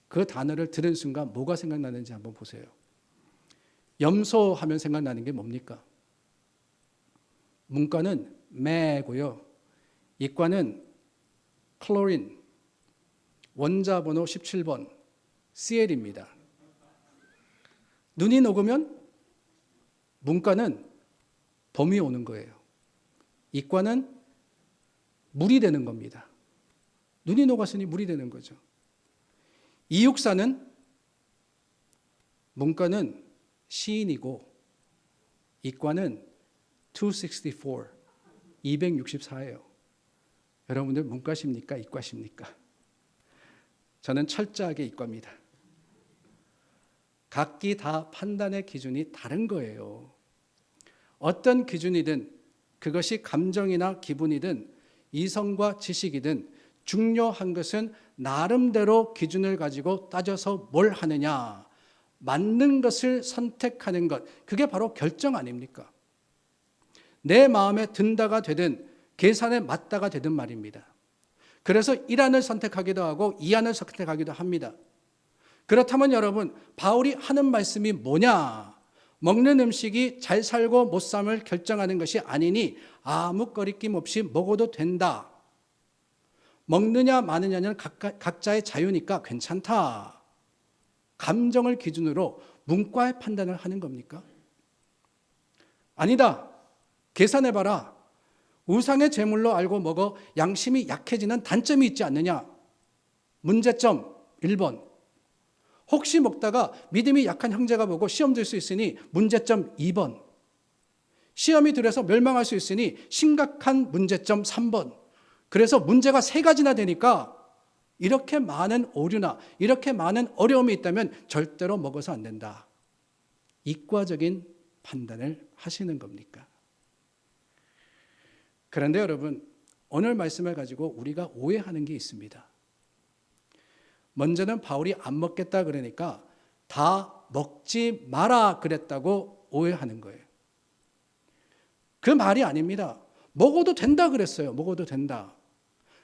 그 단어를 들은 순간 뭐가 생각나는지 한번 보세요. 염소 하면 생각나는 게 뭡니까? 문과는 매고요. 이과는 클로린, 원자번호 17번, CL입니다. 눈이 녹으면 문과는 봄이 오는 거예요. 이과는 물이 되는 겁니다. 눈이 녹았으니 물이 되는 거죠. 이육사는 문과는 시인이고 이과는 264, 264예요. 여러분들 문과십니까? 이과십니까? 저는 철저하게 이과입니다. 각기 다 판단의 기준이 다른 거예요. 어떤 기준이든 그것이 감정이나 기분이든 이성과 지식이든 중요한 것은 나름대로 기준을 가지고 따져서 뭘 하느냐, 맞는 것을 선택하는 것, 그게 바로 결정 아닙니까? 내 마음에 든다가 되든 계산에 맞다가 되든 말입니다. 그래서 1안을 선택하기도 하고 2안을 선택하기도 합니다. 그렇다면 여러분, 바울이 하는 말씀이 뭐냐? 먹는 음식이 잘 살고 못 삶을 결정하는 것이 아니니 아무 거리낌 없이 먹어도 된다. 먹느냐 마느냐는 각자의 자유니까 괜찮다. 감정을 기준으로 문과의 판단을 하는 겁니까? 아니다. 계산해봐라. 우상의 제물로 알고 먹어 양심이 약해지는 단점이 있지 않느냐? 문제점 1번. 혹시 먹다가 믿음이 약한 형제가 보고 시험 들 수 있으니 문제점 2번. 시험이 들어서 멸망할 수 있으니 심각한 문제점 3번. 그래서 문제가 3가지나 되니까 이렇게 많은 오류나 이렇게 많은 어려움이 있다면 절대로 먹어서 안 된다. 이과적인 판단을 하시는 겁니까? 그런데 여러분, 오늘 말씀을 가지고 우리가 오해하는 게 있습니다. 먼저는 바울이 안 먹겠다 그러니까 다 먹지 마라 그랬다고 오해하는 거예요. 그 말이 아닙니다. 먹어도 된다 그랬어요. 먹어도 된다.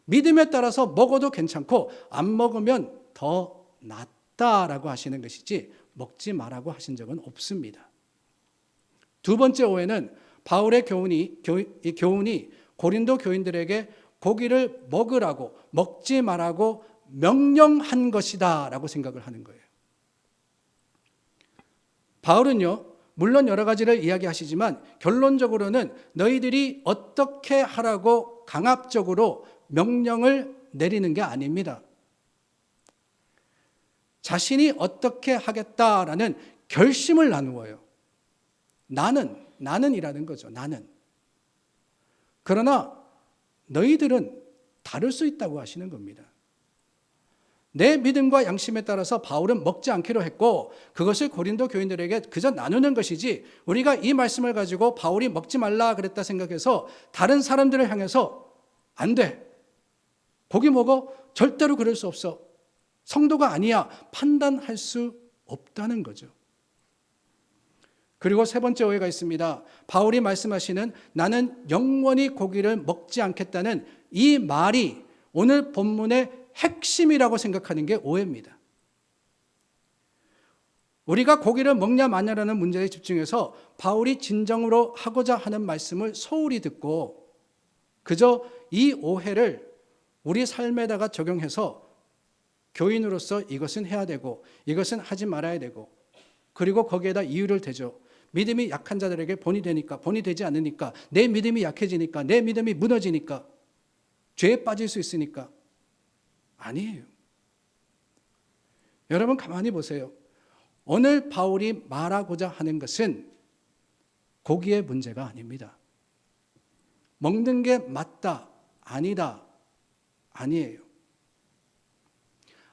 믿음에 따라서 먹어도 괜찮고 안 먹으면 더 낫다라고 하시는 것이지 먹지 마라고 하신 적은 없습니다. 두 번째 오해는 바울의 교훈이 고린도 교인들에게 고기를 먹으라고 먹지 말라고 명령한 것이다 라고 생각을 하는 거예요. 바울은요, 물론 여러 가지를 이야기하시지만 결론적으로는 너희들이 어떻게 하라고 강압적으로 명령을 내리는 게 아닙니다. 자신이 어떻게 하겠다라는 결심을 나누어요. 나는이라는 거죠. 나는. 그러나 너희들은 다를 수 있다고 하시는 겁니다. 내 믿음과 양심에 따라서 바울은 먹지 않기로 했고 그것을 고린도 교인들에게 그저 나누는 것이지 우리가 이 말씀을 가지고 바울이 먹지 말라 그랬다 생각해서 다른 사람들을 향해서 안 돼. 고기 먹어? 절대로 그럴 수 없어. 성도가 아니야. 판단할 수 없다는 거죠. 그리고 세 번째 오해가 있습니다. 바울이 말씀하시는 나는 영원히 고기를 먹지 않겠다는 이 말이 오늘 본문의 핵심이라고 생각하는 게 오해입니다. 우리가 고기를 먹냐 마냐라는 문제에 집중해서 바울이 진정으로 하고자 하는 말씀을 소홀히 듣고 그저 이 오해를 우리 삶에다가 적용해서 교인으로서 이것은 해야 되고 이것은 하지 말아야 되고 그리고 거기에다 이유를 대죠. 믿음이 약한 자들에게 본이 되니까, 본이 되지 않으니까, 내 믿음이 약해지니까, 내 믿음이 무너지니까, 죄에 빠질 수 있으니까. 아니에요. 여러분 가만히 보세요. 오늘 바울이 말하고자 하는 것은 고기의 문제가 아닙니다. 먹는 게 맞다, 아니다, 아니에요.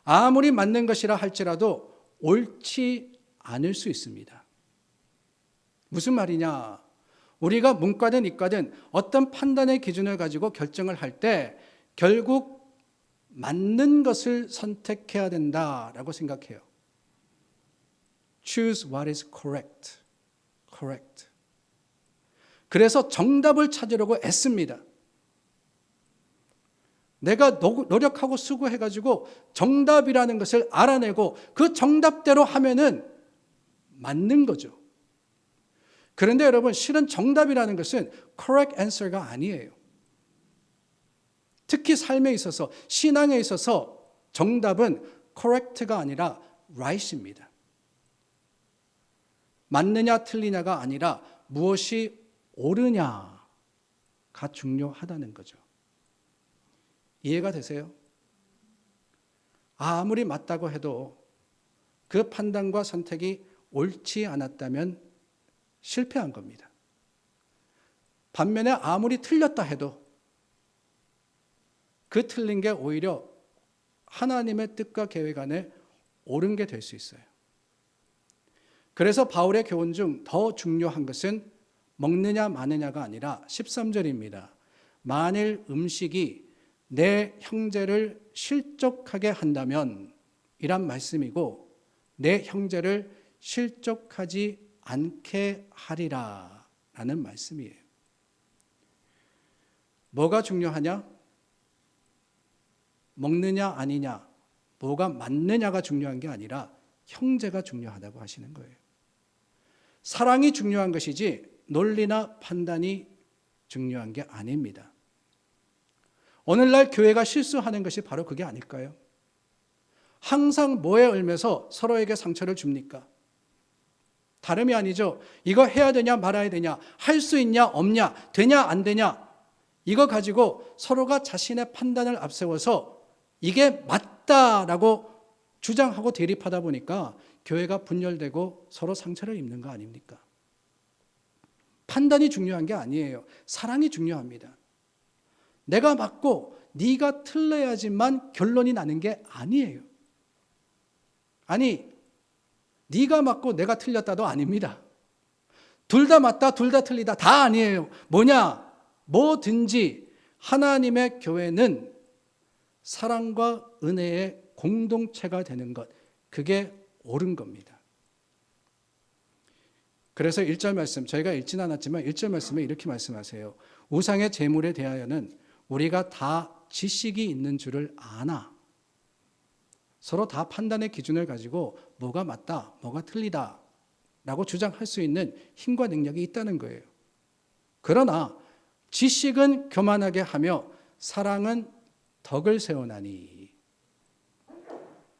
아무리 맞는 것이라 할지라도 옳지 않을 수 있습니다. 무슨 말이냐? 우리가 문과든 이과든 어떤 판단의 기준을 가지고 결정을 할 때 결국 맞는 것을 선택해야 된다라고 생각해요. choose what is correct. correct. 그래서 정답을 찾으려고 애씁니다. 내가 노력하고 수고해가지고 정답이라는 것을 알아내고 그 정답대로 하면은 맞는 거죠. 그런데 여러분, 실은 정답이라는 것은 correct answer가 아니에요. 특히 삶에 있어서, 신앙에 있어서 정답은 correct가 아니라 right입니다. 맞느냐 틀리냐가 아니라 무엇이 옳으냐가 중요하다는 거죠. 이해가 되세요? 아무리 맞다고 해도 그 판단과 선택이 옳지 않았다면 실패한 겁니다. 반면에 아무리 틀렸다 해도 그 틀린 게 오히려 하나님의 뜻과 계획 안에 옳은 게 될 수 있어요. 그래서 바울의 교훈 중 더 중요한 것은 먹느냐 마느냐가 아니라 13절입니다. 만일 음식이 내 형제를 실족하게 한다면 이란 말씀이고 내 형제를 실족하지 않게 하리라 라는 말씀이에요. 뭐가 중요하냐? 먹느냐 아니냐, 뭐가 맞느냐가 중요한 게 아니라 형제가 중요하다고 하시는 거예요. 사랑이 중요한 것이지 논리나 판단이 중요한 게 아닙니다. 오늘날 교회가 실수하는 것이 바로 그게 아닐까요? 항상 뭐에 얽매서 서로에게 상처를 줍니까? 다름이 아니죠. 이거 해야 되냐 말아야 되냐, 할 수 있냐 없냐, 되냐 안 되냐, 이거 가지고 서로가 자신의 판단을 앞세워서 이게 맞다라고 주장하고 대립하다 보니까 교회가 분열되고 서로 상처를 입는 거 아닙니까? 판단이 중요한 게 아니에요. 사랑이 중요합니다. 내가 맞고 네가 틀려야지만 결론이 나는 게 아니에요. 아니, 네가 맞고 내가 틀렸다도 아닙니다. 둘 다 맞다, 둘 다 틀리다 다 아니에요. 뭐냐? 뭐든지 하나님의 교회는 사랑과 은혜의 공동체가 되는 것, 그게 옳은 겁니다. 그래서 1절 말씀, 저희가 읽지는 않았지만 1절 말씀에 이렇게 말씀하세요. 우상의 제물에 대하여는 우리가 다 지식이 있는 줄을 아나. 서로 다 판단의 기준을 가지고 뭐가 맞다, 뭐가 틀리다 라고 주장할 수 있는 힘과 능력이 있다는 거예요. 그러나 지식은 교만하게 하며 사랑은 덕을 세우나니.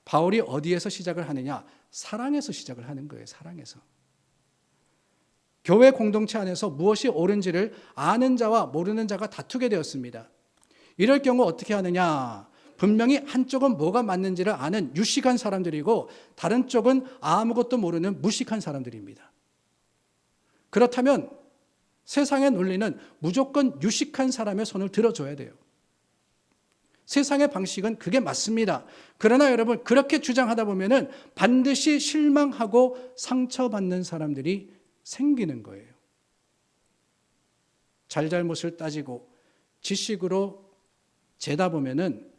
바울이 어디에서 시작을 하느냐? 사랑에서 시작을 하는 거예요. 사랑에서. 교회 공동체 안에서 무엇이 옳은지를 아는 자와 모르는 자가 다투게 되었습니다. 이럴 경우 어떻게 하느냐? 분명히 한쪽은 뭐가 맞는지를 아는 유식한 사람들이고 다른 쪽은 아무것도 모르는 무식한 사람들입니다. 그렇다면 세상의 논리는 무조건 유식한 사람의 손을 들어줘야 돼요. 세상의 방식은 그게 맞습니다. 그러나 여러분, 그렇게 주장하다 보면은 반드시 실망하고 상처받는 사람들이 생기는 거예요. 잘잘못을 따지고 지식으로 재다 보면은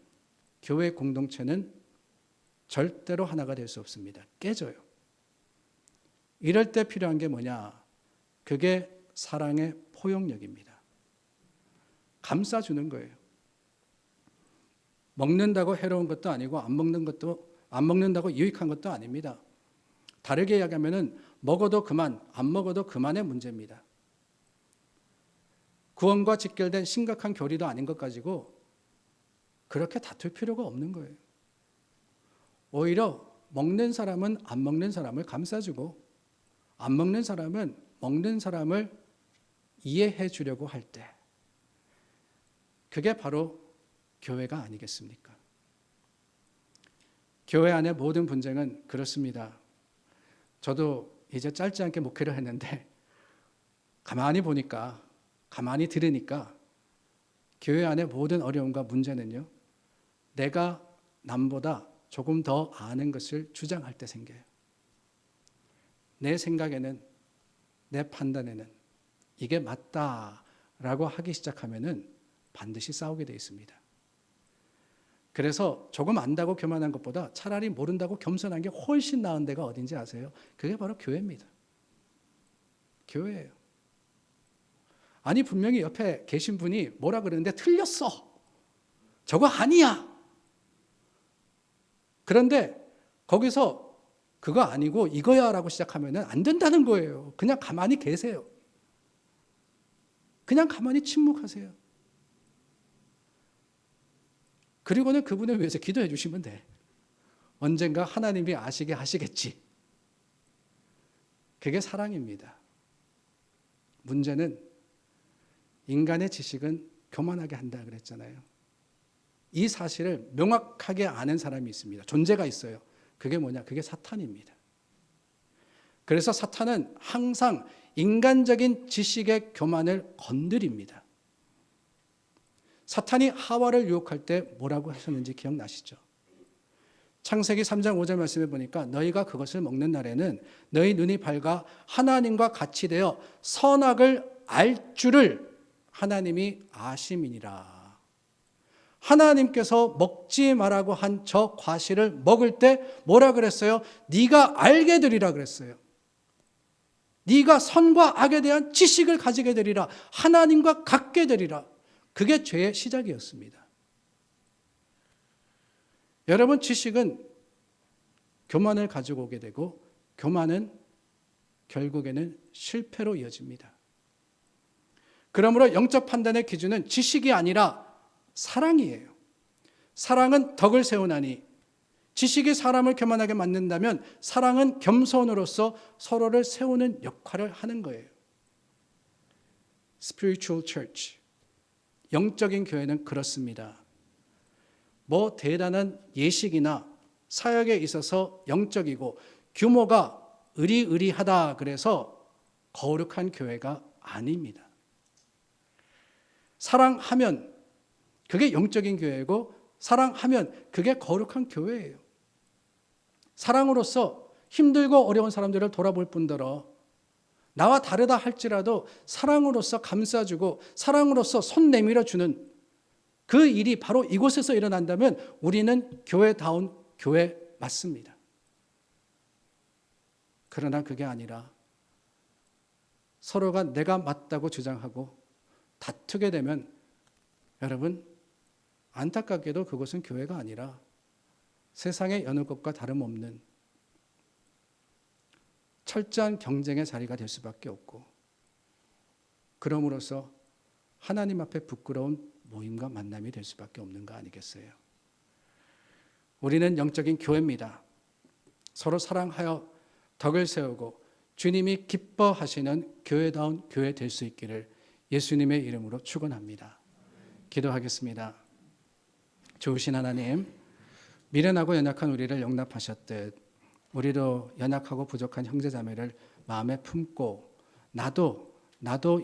교회 공동체는 절대로 하나가 될 수 없습니다. 깨져요. 이럴 때 필요한 게 뭐냐? 그게 사랑의 포용력입니다. 감싸주는 거예요. 먹는다고 해로운 것도 아니고 안 먹는다고 유익한 것도 아닙니다. 다르게 이야기하면은 먹어도 그만, 안 먹어도 그만의 문제입니다. 구원과 직결된 심각한 교리도 아닌 것 가지고 그렇게 다툴 필요가 없는 거예요. 오히려 먹는 사람은 안 먹는 사람을 감싸주고 안 먹는 사람은 먹는 사람을 이해해 주려고 할 때, 그게 바로 교회가 아니겠습니까? 교회 안의 모든 분쟁은 그렇습니다. 저도 이제 짧지 않게 목회를 했는데 가만히 보니까, 가만히 들으니까 교회 안의 모든 어려움과 문제는요, 내가 남보다 조금 더 아는 것을 주장할 때 생겨요. 내 생각에는, 내 판단에는 이게 맞다라고 하기 시작하면은 반드시 싸우게 돼 있습니다. 그래서 조금 안다고 교만한 것보다 차라리 모른다고 겸손한 게 훨씬 나은 데가 어딘지 아세요? 그게 바로 교회입니다. 교회예요. 아니 분명히 옆에 계신 분이 뭐라 그러는데 틀렸어. 저거 아니야. 그런데 거기서 그거 아니고 이거야 라고 시작하면 안 된다는 거예요. 그냥 가만히 계세요. 그냥 가만히 침묵하세요. 그리고는 그분을 위해서 기도해 주시면 돼. 언젠가 하나님이 아시게 하시겠지. 그게 사랑입니다. 문제는 인간의 지식은 교만하게 한다 그랬잖아요. 이 사실을 명확하게 아는 사람이 있습니다. 존재가 있어요. 그게 뭐냐? 그게 사탄입니다. 그래서 사탄은 항상 인간적인 지식의 교만을 건드립니다. 사탄이 하와를 유혹할 때 뭐라고 하셨는지 기억나시죠? 창세기 3장 5절 말씀에 보니까 너희가 그것을 먹는 날에는 너희 눈이 밝아 하나님과 같이 되어 선악을 알 줄을 하나님이 아심이니라. 하나님께서 먹지 말라고 한 저 과실을 먹을 때 뭐라 그랬어요? 네가 알게 되리라 그랬어요. 네가 선과 악에 대한 지식을 가지게 되리라. 하나님과 같게 되리라. 그게 죄의 시작이었습니다. 여러분, 지식은 교만을 가지고 오게 되고 교만은 결국에는 실패로 이어집니다. 그러므로 영적 판단의 기준은 지식이 아니라 사랑이에요. 사랑은 덕을 세우나니 지식이 사람을 교만하게 만든다면 사랑은 겸손으로서 서로를 세우는 역할을 하는 거예요. Spiritual Church, 영적인 교회는 그렇습니다. 뭐 대단한 예식이나 사역에 있어서 영적이고 규모가 의리의리하다 그래서 거룩한 교회가 아닙니다. 사랑하면 그게 영적인 교회고 사랑하면 그게 거룩한 교회예요. 사랑으로서 힘들고 어려운 사람들을 돌아볼 뿐더러 나와 다르다 할지라도 사랑으로서 감싸주고 사랑으로서 손 내밀어 주는 그 일이 바로 이곳에서 일어난다면 우리는 교회다운 교회 맞습니다. 그러나 그게 아니라 서로가 내가 맞다고 주장하고 다투게 되면 여러분 안타깝게도 그것은 교회가 아니라 세상의 여느 것과 다름없는 철저한 경쟁의 자리가 될 수밖에 없고 그럼으로써 하나님 앞에 부끄러운 모임과 만남이 될 수밖에 없는 거 아니겠어요? 우리는 영적인 교회입니다. 서로 사랑하여 덕을 세우고 주님이 기뻐하시는 교회다운 교회 될 수 있기를 예수님의 이름으로 축원합니다. 기도하겠습니다. 좋으신 하나님, 미련하고 연약한 우리를 용납하셨듯 우리도 연약하고 부족한 형제자매를 마음에 품고 나도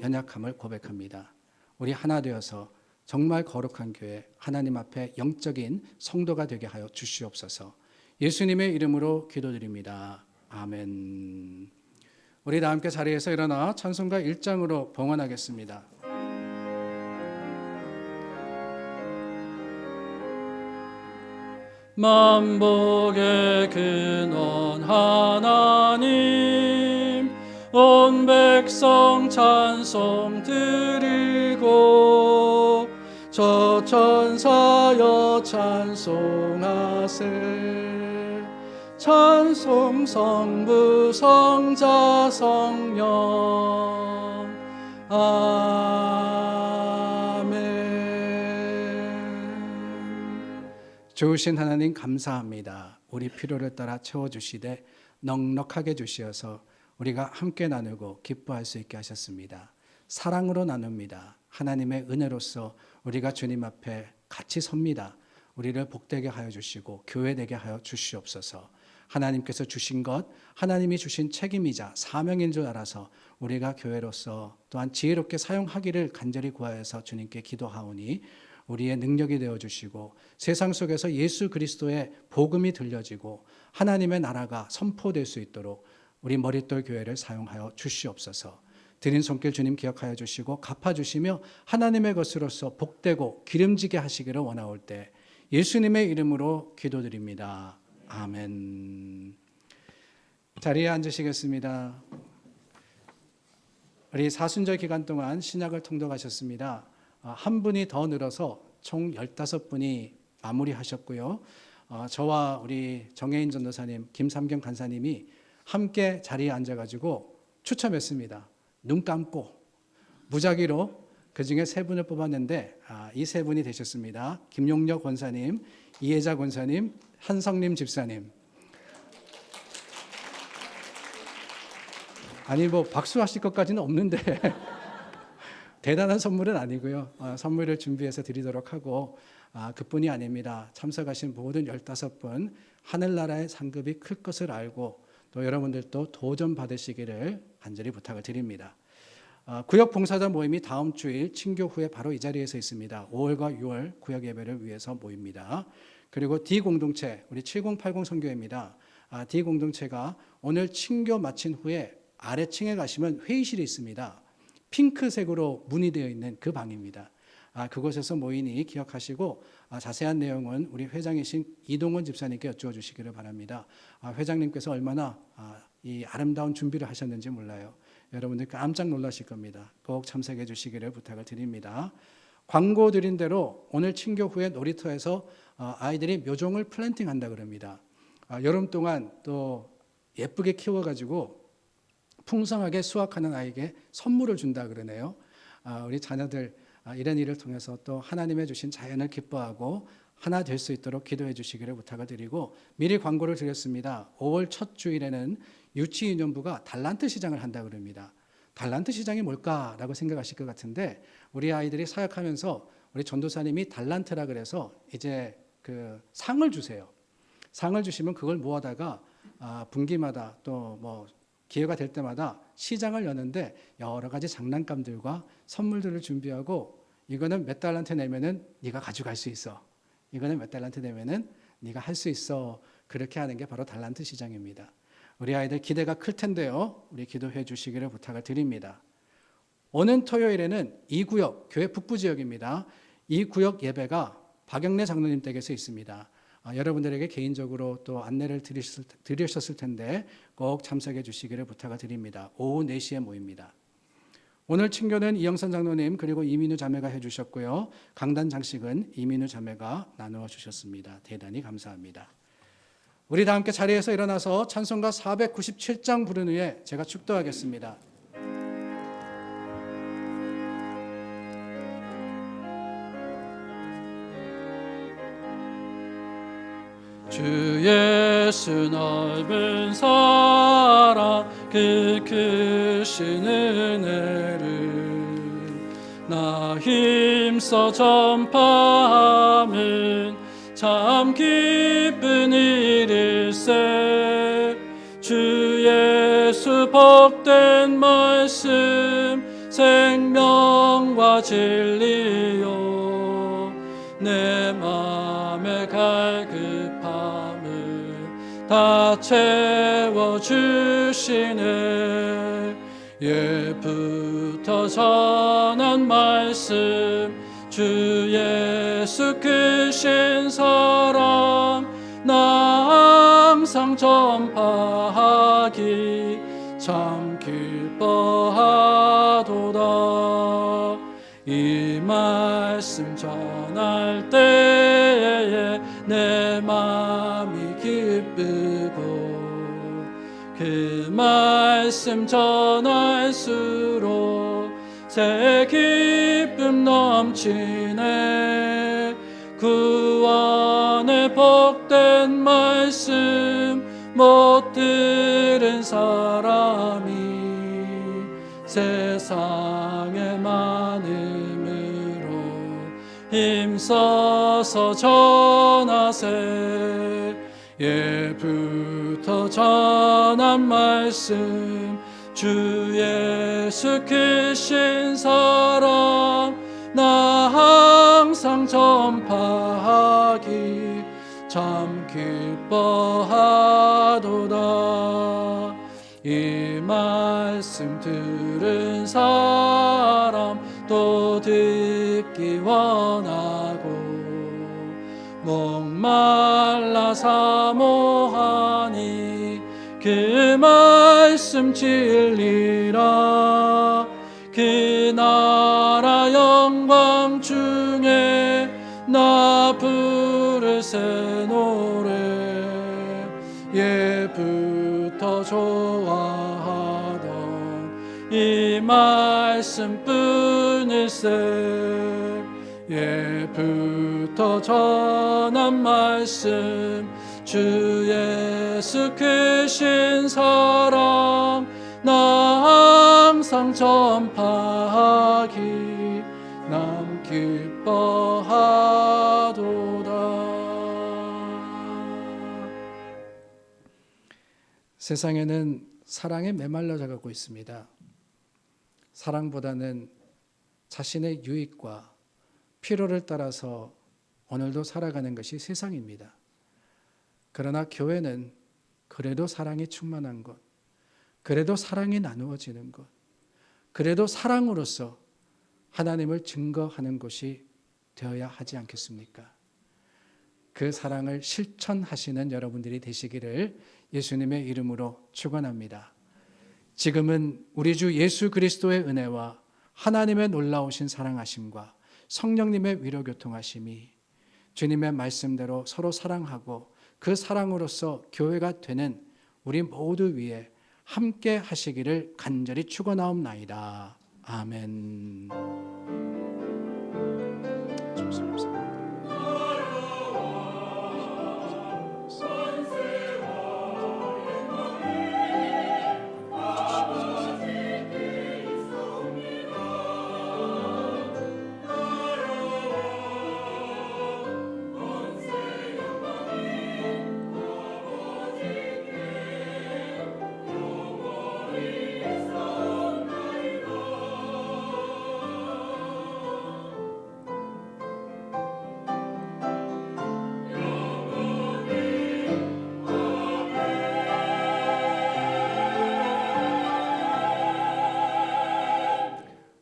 연약함을 고백합니다. 우리 하나 되어서 정말 거룩한 교회, 하나님 앞에 영적인 성도가 되게 하여 주시옵소서. 예수님의 이름으로 기도드립니다. 아멘. 우리 다 함께 자리에서 일어나 찬송가 1장으로 봉헌하겠습니다. 만복의 근원 하나님, 온 백성 찬송 드리고 저 천사여 찬송하세. 찬송 성부 성자 성령 아멘. 좋으신 하나님 감사합니다. 우리 필요를 따라 채워주시되 넉넉하게 주시어서 우리가 함께 나누고 기뻐할 수 있게 하셨습니다. 사랑으로 나눕니다. 하나님의 은혜로서 우리가 주님 앞에 같이 섭니다. 우리를 복되게 하여 주시고 교회되게 하여 주시옵소서. 하나님께서 주신 것, 하나님이 주신 책임이자 사명인 줄 알아서 우리가 교회로서 또한 지혜롭게 사용하기를 간절히 구하여서 주님께 기도하오니 우리의 능력이 되어주시고 세상 속에서 예수 그리스도의 복음이 들려지고 하나님의 나라가 선포될 수 있도록 우리 머릿돌 교회를 사용하여 주시옵소서. 드린 손길 주님 기억하여 주시고 갚아주시며 하나님의 것으로서 복되고 기름지게 하시기를 원하올 때 예수님의 이름으로 기도드립니다. 아멘. 자리에 앉으시겠습니다. 우리 사순절 기간 동안 신약을 통독하셨습니다. 한 분이 더 늘어서 총 15분이 마무리하셨고요. 저와 우리 정혜인 전도사님, 김삼경 간사님이 함께 자리에 앉아가지고 추첨했습니다. 눈 감고 무작위로 그중에 3분을 뽑았는데 이 3분이 되셨습니다. 김용력 권사님, 이혜자 권사님, 한성림 집사님. 아니 뭐 박수하실 것까지는 없는데 대단한 선물은 아니고요. 선물을 준비해서 드리도록 하고 그뿐이 아닙니다. 참석하신 모든 15분 하늘나라의 상급이 클 것을 알고 또 여러분들도 도전 받으시기를 간절히 부탁을 드립니다. 구역 봉사자 모임이 다음 주일 친교 후에 바로 이 자리에서 있습니다. 5월과 6월 구역 예배를 위해서 모입니다. 그리고 D 공동체 우리 7080 선교회입니다. D 공동체가 오늘 친교 마친 후에 아래층에 가시면 회의실이 있습니다. 핑크색으로 문이 되어 있는 그 방입니다. 그곳에서 모이니 기억하시고 자세한 내용은 우리 회장이신 이동원 집사님께 여쭈어 주시기를 바랍니다. 회장님께서 얼마나 이 아름다운 준비를 하셨는지 몰라요. 여러분들 깜짝 놀라실 겁니다. 꼭 참석해 주시기를 부탁을 드립니다. 광고 드린 대로 오늘 친교 후에 놀이터에서 아이들이 묘종을 플랜팅한다 그럽니다. 여름 동안 또 예쁘게 키워가지고 풍성하게 수확하는 아이에게 선물을 준다 그러네요. 우리 자녀들 이런 일을 통해서 또 하나님의 주신 자연을 기뻐하고 하나 될 수 있도록 기도해 주시기를 부탁을 드리고 미리 광고를 드렸습니다. 5월 첫 주일에는 유치유년부가 달란트 시장을 한다 그럽니다. 달란트 시장이 뭘까라고 생각하실 것 같은데 우리 아이들이 사역하면서 우리 전도사님이 달란트라 그래서 이제 그 상을 주세요. 상을 주시면 그걸 모아다가 분기마다 또 뭐 기회가 될 때마다 시장을 여는데 여러 가지 장난감들과 선물들을 준비하고 이거는 몇 달란트 내면은 네가 가져갈 수 있어. 이거는 몇 달란트 내면은 네가 할 수 있어. 그렇게 하는 게 바로 달란트 시장입니다. 우리 아이들 기대가 클 텐데요. 우리 기도해 주시기를 부탁을 드립니다. 오는 토요일에는 이 구역 교회 북부 지역입니다. 이 구역 예배가 박영래 장로님 댁에서 있습니다. 여러분들에게 개인적으로 또 안내를 드리셨을 텐데 꼭 참석해 주시기를 부탁을 드립니다. 오후 4시에 모입니다. 오늘 친교는 이영선 장로님 그리고 이민우 자매가 해주셨고요. 강단 장식은 이민우 자매가 나누어 주셨습니다. 대단히 감사합니다. 우리 다 함께 자리에서 일어나서 찬송가 497장 부른 후에 제가 축도하겠습니다. 주 예수 넓은 사랑 그 크신 은혜를 나 힘써 전파함은 참 기쁜 일일세. 주 예수 복된 말씀 생명과 진리요 내 맘에 갈급함을 다 채워주시네. 예부터 전한 말씀 주 예수 크신 사랑 나 항상 전파하기 참 기뻐하도다. 이 말씀 전할 때에 내 마음이 기쁘고 그 말씀 전할수록 새 기쁨 넘치네. 구원의 복된 말씀 못 들은 사람이 세상에 많음으로 힘써서 전하세. 예부터 전한 말씀 주 예수 크신 사랑 나 항상 전파하기 참 기뻐하도다. 이 말씀 들은 사람 또 듣기 원하고 목말라 사모하니 그 말씀 진리라. 그 나라 영광 중에 나 부르세 노래. 예부터 좋아하던 이 말씀뿐일세. 예부터 전한 말씀 주 예수 크신 사랑 나 항상 전파하기 남 기뻐하도다. 세상에는 사랑에 메말라 가고 있습니다. 사랑보다는 자신의 유익과 필요를 따라서 오늘도 살아가는 것이 세상입니다. 그러나 교회는 그래도 사랑이 충만한 것, 그래도 사랑이 나누어지는 것, 그래도 사랑으로서 하나님을 증거하는 곳이 되어야 하지 않겠습니까? 그 사랑을 실천하시는 여러분들이 되시기를 예수님의 이름으로 축원합니다. 지금은 우리 주 예수 그리스도의 은혜와 하나님의 놀라우신 사랑하심과 성령님의 위로교통하심이 주님의 말씀대로 서로 사랑하고 그 사랑으로서 교회가 되는 우리 모두 위에 함께 하시기를 간절히 축원하옵나이다. 아멘.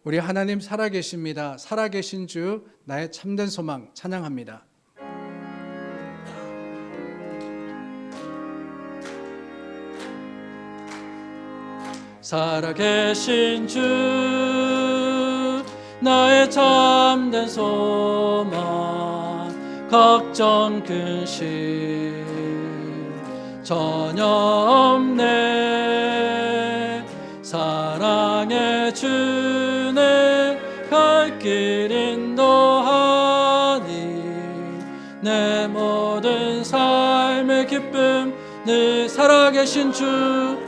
우리 하나님 살아계십니다. 살아계신 주 나의 참된 소망 찬양합니다. 살아계신 주 나의 참된 소망 걱정 근심 전혀 없네. 사랑의 주내 갈 길 인도하니 내 모든 삶의 기쁨 늘 살아계신 주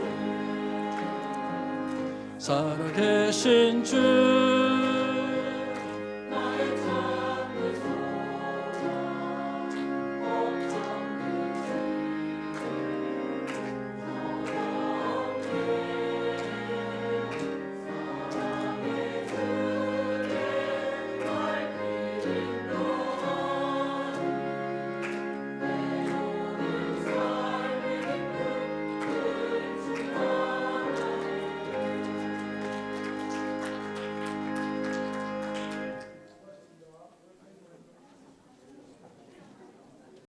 살아계신 주